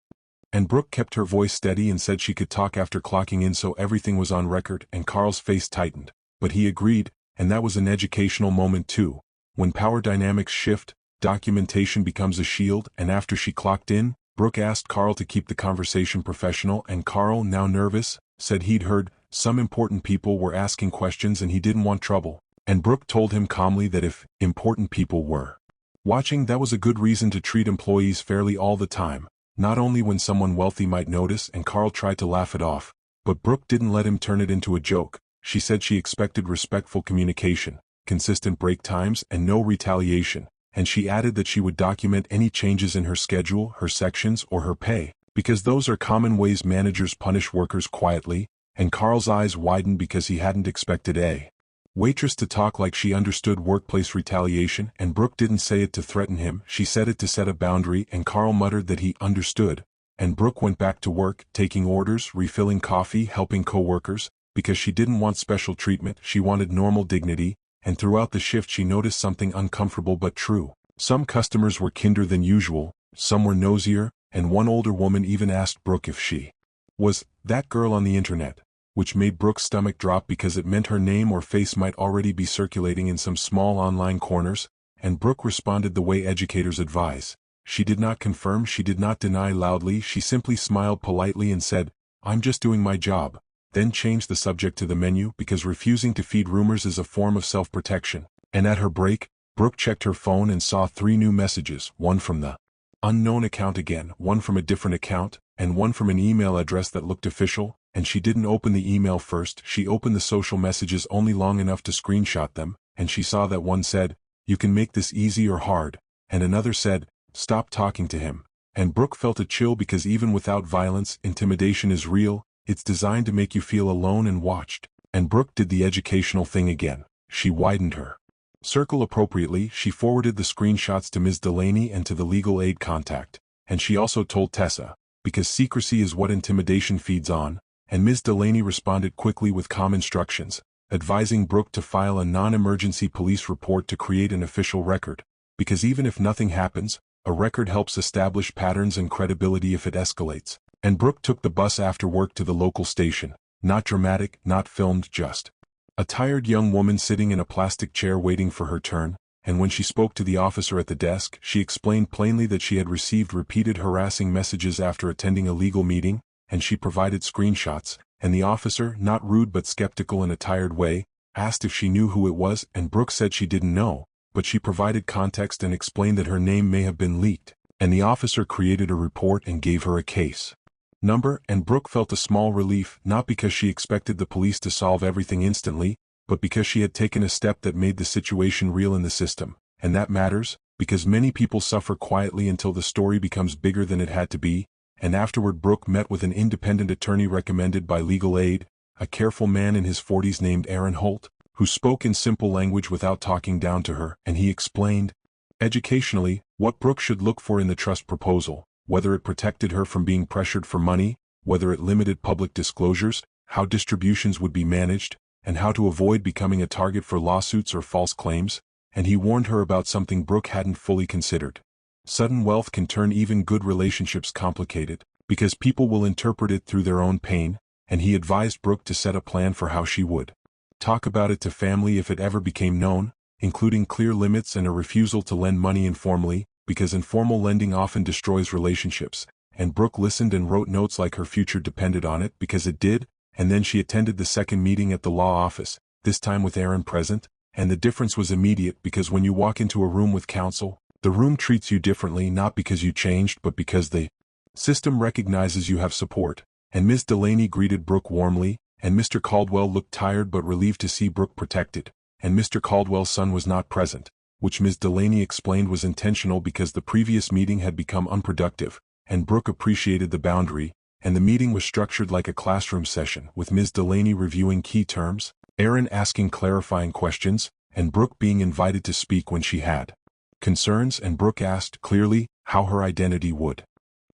And Brooke kept her voice steady and said she could talk after clocking in so everything was on record, and Carl's face tightened. But he agreed, and that was an educational moment too. When power dynamics shift, documentation becomes a shield. And after she clocked in, Brooke asked Carl to keep the conversation professional, and Carl, now nervous, said he'd heard some important people were asking questions and he didn't want trouble. And Brooke told him calmly that if important people were watching, that was a good reason to treat employees fairly all the time, not only when someone wealthy might notice. And Carl tried to laugh it off, but Brooke didn't let him turn it into a joke. She said she expected respectful communication, consistent break times, and no retaliation. And she added that she would document any changes in her schedule, her sections, or her pay, because those are common ways managers punish workers quietly. and Carl's eyes widened because he hadn't expected a waitress to talk like she understood workplace retaliation, and Brooke didn't say it to threaten him, she said it to set a boundary, and Carl muttered that he understood. And Brooke went back to work, taking orders, refilling coffee, helping co-workers, because she didn't want special treatment, she wanted normal dignity, and throughout the shift she noticed something uncomfortable but true. Some customers were kinder than usual, some were nosier, and one older woman even asked Brooke if she was that girl on the internet, which made Brooke's stomach drop because it meant her name or face might already be circulating in some small online corners, and Brooke responded the way educators advise. She did not confirm, she did not deny loudly, she simply smiled politely and said, "I'm just doing my job," then changed the subject to the menu because refusing to feed rumors is a form of self-protection. And at her break, Brooke checked her phone and saw 3 new messages, one from the unknown account again, one from a different account, and one from an email address that looked official, and she didn't open the email first, she opened the social messages only long enough to screenshot them, and she saw that one said, "You can make this easy or hard," and another said, "Stop talking to him." And Brooke felt a chill because even without violence, intimidation is real, it's designed to make you feel alone and watched. And Brooke did the educational thing again. She widened her circle appropriately, she forwarded the screenshots to Ms. Delaney and to the legal aid contact, and she also told Tessa, because secrecy is what intimidation feeds on, and Ms. Delaney responded quickly with calm instructions, advising Brooke to file a non-emergency police report to create an official record, because even if nothing happens, a record helps establish patterns and credibility if it escalates. And Brooke took the bus after work to the local station, not dramatic, not filmed, just a tired young woman sitting in a plastic chair waiting for her turn, and when she spoke to the officer at the desk, she explained plainly that she had received repeated harassing messages after attending a legal meeting, and she provided screenshots, and the officer, not rude but skeptical in a tired way, asked if she knew who it was, and Brooke said she didn't know, but she provided context and explained that her name may have been leaked, and the officer created a report and gave her a case number, and Brooke felt a small relief, not because she expected the police to solve everything instantly, but because she had taken a step that made the situation real in the system, and that matters, because many people suffer quietly until the story becomes bigger than it had to be. And afterward Brooke met with an independent attorney recommended by legal aid, a careful man in his 40s named Aaron Holt, who spoke in simple language without talking down to her, and he explained, educationally, what Brooke should look for in the trust proposal, whether it protected her from being pressured for money, whether it limited public disclosures, how distributions would be managed, and how to avoid becoming a target for lawsuits or false claims, and he warned her about something Brooke hadn't fully considered. Sudden wealth can turn even good relationships complicated, because people will interpret it through their own pain, and he advised Brooke to set a plan for how she would talk about it to family if it ever became known, including clear limits and a refusal to lend money informally, because informal lending often destroys relationships, and Brooke listened and wrote notes like her future depended on it because it did, and then she attended the second meeting at the law office, this time with Aaron present, and the difference was immediate because when you walk into a room with counsel, the room treats you differently not because you changed but because the system recognizes you have support, and Ms. Delaney greeted Brooke warmly, and Mr. Caldwell looked tired but relieved to see Brooke protected, and Mr. Caldwell's son was not present, which Ms. Delaney explained was intentional because the previous meeting had become unproductive, and Brooke appreciated the boundary, and the meeting was structured like a classroom session with Ms. Delaney reviewing key terms, Aaron asking clarifying questions, and Brooke being invited to speak when she had concerns, and Brooke asked clearly how her identity would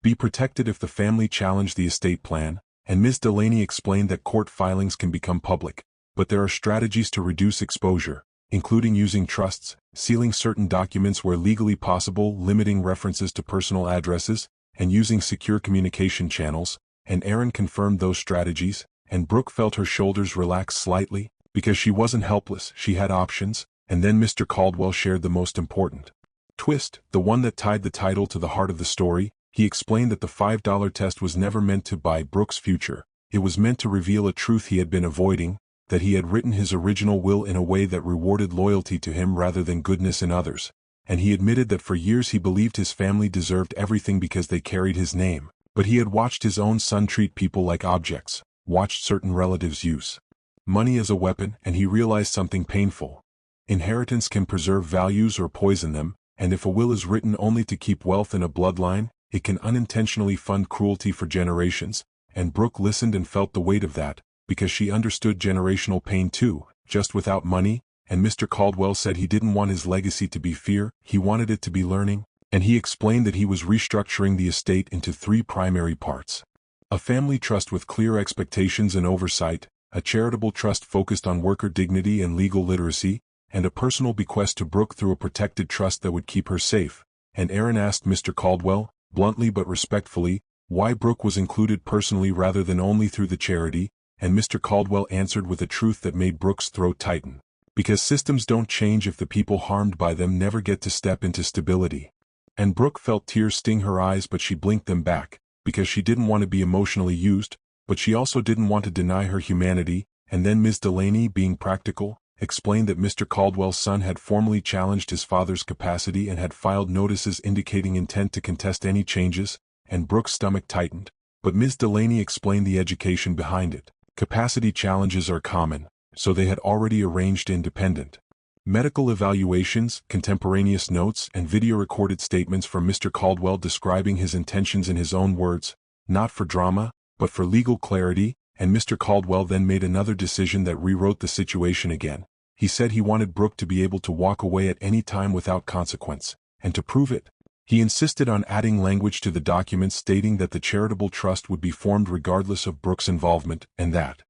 be protected if the family challenged the estate plan, and Ms. Delaney explained that court filings can become public, but there are strategies to reduce exposure, including using trusts, sealing certain documents where legally possible, limiting references to personal addresses, and using secure communication channels, and Aaron confirmed those strategies, and Brooke felt her shoulders relax slightly, because she wasn't helpless, she had options, and then Mr. Caldwell shared the most important twist, the one that tied the title to the heart of the story. He explained that the $5 test was never meant to buy Brooke's future, it was meant to reveal a truth he had been avoiding, that he had written his original will in a way that rewarded loyalty to him rather than goodness in others, and he admitted that for years he believed his family deserved everything because they carried his name, but he had watched his own son treat people like objects, watched certain relatives use money as a weapon, and he realized something painful. Inheritance can preserve values or poison them, and if a will is written only to keep wealth in a bloodline, it can unintentionally fund cruelty for generations, and Brooke listened and felt the weight of that, because she understood generational pain too, just without money, and Mr. Caldwell said he didn't want his legacy to be fear, he wanted it to be learning, and he explained that he was restructuring the estate into 3 primary parts. A family trust with clear expectations and oversight, a charitable trust focused on worker dignity and legal literacy, and a personal bequest to Brooke through a protected trust that would keep her safe. And Aaron asked Mr. Caldwell, bluntly but respectfully, why Brooke was included personally rather than only through the charity, and Mr. Caldwell answered with a truth that made Brooke's throat tighten. Because systems don't change if the people harmed by them never get to step into stability. And Brooke felt tears sting her eyes, but she blinked them back, because she didn't want to be emotionally used, but she also didn't want to deny her humanity. And then Ms. Delaney, being practical, explained that Mr. Caldwell's son had formally challenged his father's capacity and had filed notices indicating intent to contest any changes, and Brooke's stomach tightened. But Ms. Delaney explained the education behind it. Capacity challenges are common, so they had already arranged independent medical evaluations, contemporaneous notes, and video-recorded statements from Mr. Caldwell describing his intentions in his own words, not for drama, but for legal clarity. And Mr. Caldwell then made another decision that rewrote the situation again. He said he wanted Brooke to be able to walk away at any time without consequence, and to prove it, he insisted on adding language to the documents stating that the charitable trust would be formed regardless of Brooke's involvement, and that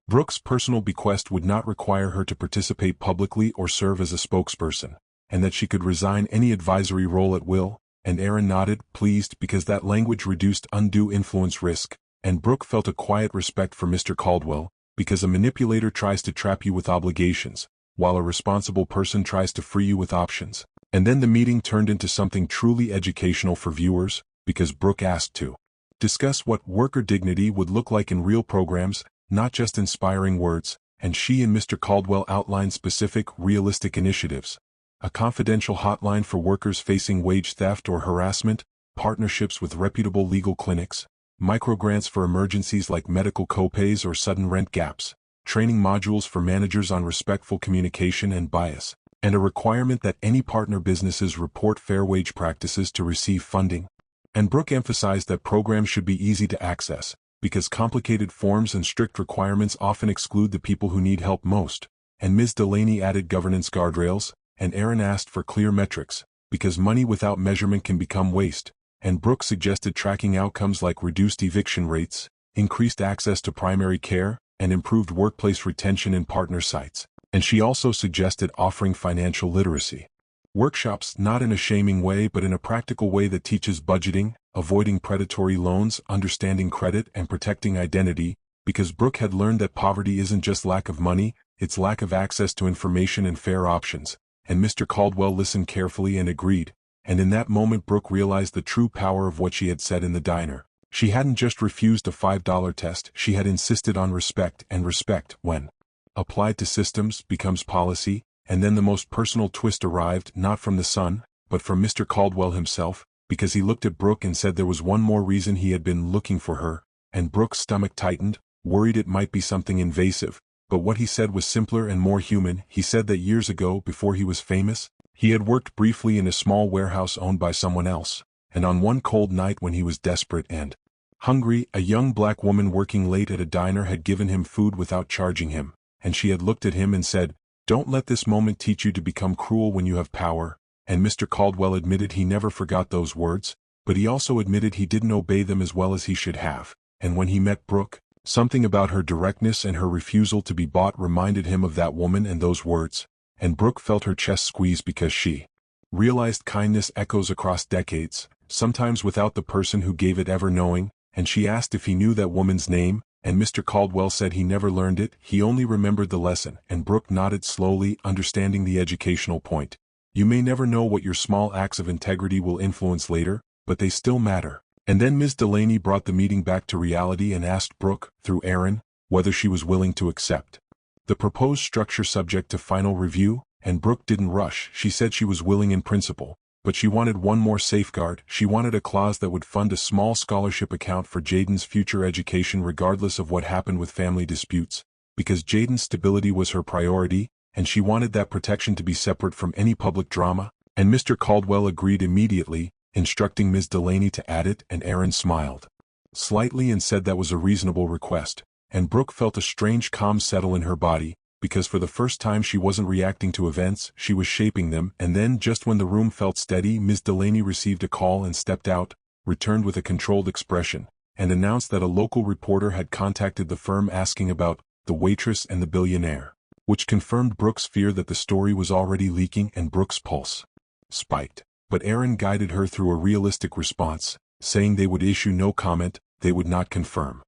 Brooke's personal bequest would not require her to participate publicly or serve as a spokesperson, and that she could resign any advisory role at will. And Aaron nodded, pleased, because that language reduced undue influence risk. And Brooke felt a quiet respect for Mr. Caldwell, because a manipulator tries to trap you with obligations, while a responsible person tries to free you with options. And then the meeting turned into something truly educational for viewers, because Brooke asked to discuss what worker dignity would look like in real programs, not just inspiring words, and she and Mr. Caldwell outlined specific, realistic initiatives. A confidential hotline for workers facing wage theft or harassment, partnerships with reputable legal clinics, microgrants for emergencies like medical copays or sudden rent gaps, training modules for managers on respectful communication and bias, and a requirement that any partner businesses report fair wage practices to receive funding. And Brooke emphasized that programs should be easy to access, because complicated forms and strict requirements often exclude the people who need help most. And Ms. Delaney added governance guardrails, and Aaron asked for clear metrics, because money without measurement can become waste. And Brooke suggested tracking outcomes like reduced eviction rates, increased access to primary care, and improved workplace retention in partner sites. And she also suggested offering financial literacy workshops, not in a shaming way but in a practical way that teaches budgeting, avoiding predatory loans, understanding credit, and protecting identity, because Brooke had learned that poverty isn't just lack of money, it's lack of access to information and fair options. And Mr. Caldwell listened carefully and agreed. And in that moment Brooke realized the true power of what she had said in the diner. She hadn't just refused a $5 test, she had insisted on respect, and respect, when applied to systems, becomes policy. And then the most personal twist arrived, not from the son, but from Mr. Caldwell himself, because he looked at Brooke and said there was one more reason he had been looking for her. And Brooke's stomach tightened, worried it might be something invasive, but what he said was simpler and more human. He said that years ago, before he was famous, he had worked briefly in a small warehouse owned by someone else, and on one cold night when he was desperate and hungry, a young black woman working late at a diner had given him food without charging him, and she had looked at him and said, "Don't let this moment teach you to become cruel when you have power." And Mr. Caldwell admitted he never forgot those words, but he also admitted he didn't obey them as well as he should have. And when he met Brooke, something about her directness and her refusal to be bought reminded him of that woman and those words. And Brooke felt her chest squeeze because she realized kindness echoes across decades, sometimes without the person who gave it ever knowing. And she asked if he knew that woman's name, and Mr. Caldwell said he never learned it, he only remembered the lesson. And Brooke nodded slowly, understanding the educational point. You may never know what your small acts of integrity will influence later, but they still matter. And then Ms. Delaney brought the meeting back to reality and asked Brooke, through Aaron, whether she was willing to accept the proposed structure subject to final review. And Brooke didn't rush. She said she was willing in principle, but she wanted one more safeguard. She wanted a clause that would fund a small scholarship account for Jaden's future education regardless of what happened with family disputes, because Jaden's stability was her priority, and she wanted that protection to be separate from any public drama. And Mr. Caldwell agreed immediately, instructing Ms. Delaney to add it, and Aaron smiled slightly and said that was a reasonable request. and Brooke felt a strange calm settle in her body, because for the first time she wasn't reacting to events, she was shaping them. And then, just when the room felt steady, Ms. Delaney received a call and stepped out, returned with a controlled expression, and announced that a local reporter had contacted the firm asking about the Waitress and the Billionaire, which confirmed Brooke's fear that the story was already leaking, and Brooke's pulse spiked. But Aaron guided her through a realistic response, saying they would issue no comment, they would not confirm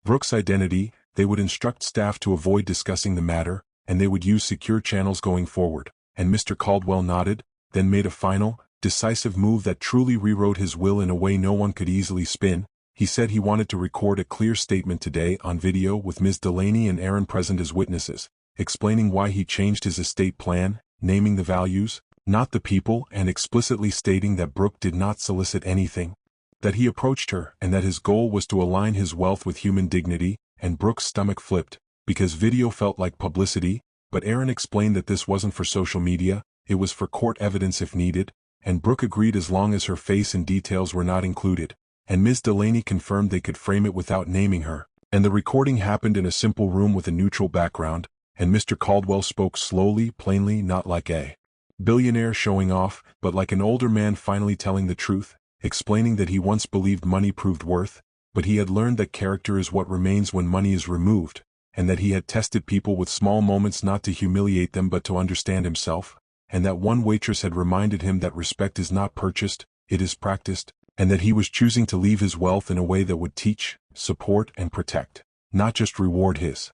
Brooke's identity, they would instruct staff to avoid discussing the matter, and they would use secure channels going forward. And Mr. Caldwell nodded, then made a final, decisive move that truly rewrote his will in a way no one could easily spin. He said he wanted to record a clear statement today on video with Ms. Delaney and Aaron present as witnesses, explaining why he changed his estate plan, naming the values, not the people, and explicitly stating that Brooke did not solicit anything, that he approached her, and that his goal was to align his wealth with human dignity. And Brooke's stomach flipped, because video felt like publicity, but Aaron explained that this wasn't for social media, it was for court evidence if needed, and Brooke agreed as long as her face and details were not included, and Ms. Delaney confirmed they could frame it without naming her, and the recording happened in a simple room with a neutral background, and Mr. Caldwell spoke slowly, plainly, not like a billionaire showing off, but like an older man finally telling the truth, explaining that he once believed money proved worth, but he had learned that character is what remains when money is removed, and that he had tested people with small moments not to humiliate them but to understand himself, and that one waitress had reminded him that respect is not purchased, it is practiced, and that he was choosing to leave his wealth in a way that would teach, support, and protect, not just reward his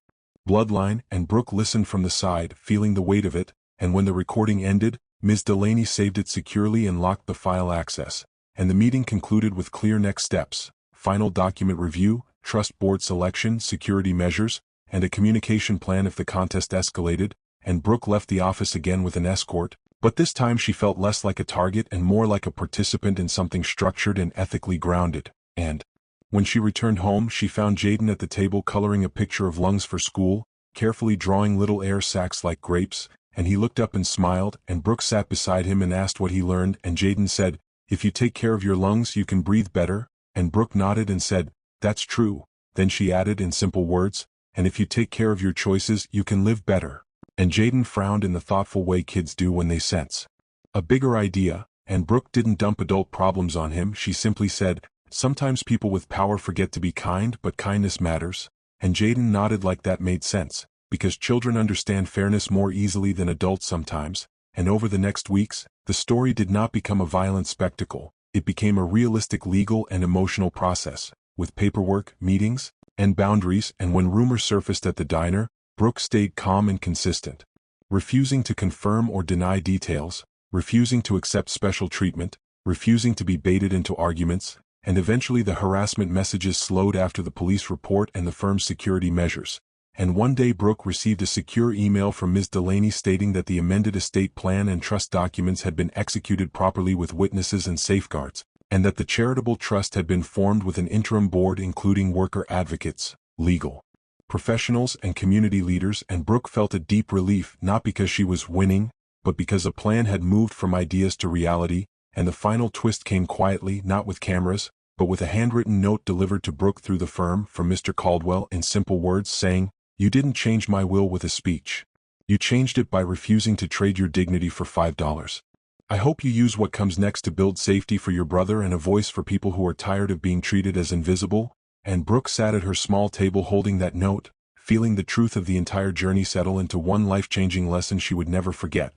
bloodline. And Brooke listened from the side, feeling the weight of it, and when the recording ended, Ms. Delaney saved it securely and locked the file access, and the meeting concluded with clear next steps: final document review, trust board selection, security measures, and a communication plan if the contest escalated. And Brooke left the office again with an escort, but this time she felt less like a target and more like a participant in something structured and ethically grounded. And when she returned home, she found Jaden at the table coloring a picture of lungs for school, carefully drawing little air sacs like grapes, and he looked up and smiled, and Brooke sat beside him and asked what he learned, and Jaden said, "If you take care of your lungs, you can breathe better." And Brooke nodded and said, "That's true." Then she added in simple words, "And if you take care of your choices, you can live better." And Jaden frowned in the thoughtful way kids do when they sense a bigger idea, and Brooke didn't dump adult problems on him. She simply said, "Sometimes people with power forget to be kind, but kindness matters." And Jaden nodded like that made sense, because children understand fairness more easily than adults sometimes. And over the next weeks, the story did not become a violent spectacle. It became a realistic legal and emotional process, with paperwork, meetings, and boundaries. And when rumors surfaced at the diner, Brooke stayed calm and consistent, refusing to confirm or deny details, refusing to accept special treatment, refusing to be baited into arguments, and eventually the harassment messages slowed after the police report and the firm's security measures. And one day Brooke received a secure email from Ms. Delaney stating that the amended estate plan and trust documents had been executed properly with witnesses and safeguards, and that the charitable trust had been formed with an interim board including worker advocates, legal professionals, and community leaders. And Brooke felt a deep relief, not because she was winning, but because a plan had moved from ideas to reality. And the final twist came quietly, not with cameras, but with a handwritten note delivered to Brooke through the firm from Mr. Caldwell in simple words saying, "You didn't change my will with a speech. You changed it by refusing to trade your dignity for $5. I hope you use what comes next to build safety for your brother and a voice for people who are tired of being treated as invisible." And Brooke sat at her small table holding that note, feeling the truth of the entire journey settle into one life-changing lesson she would never forget.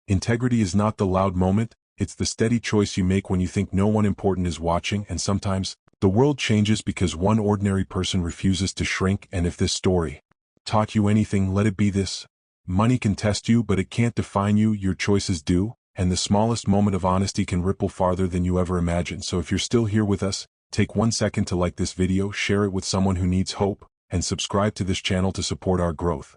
Integrity is not the loud moment, it's the steady choice you make when you think no one important is watching. And sometimes, the world changes because one ordinary person refuses to shrink. And if this story taught you anything, let it be this: money can test you, but it can't define you, your choices do, and the smallest moment of honesty can ripple farther than you ever imagined. So if you're still here with us, take 1 second to like this video, share it with someone who needs hope, and subscribe to this channel to support our growth.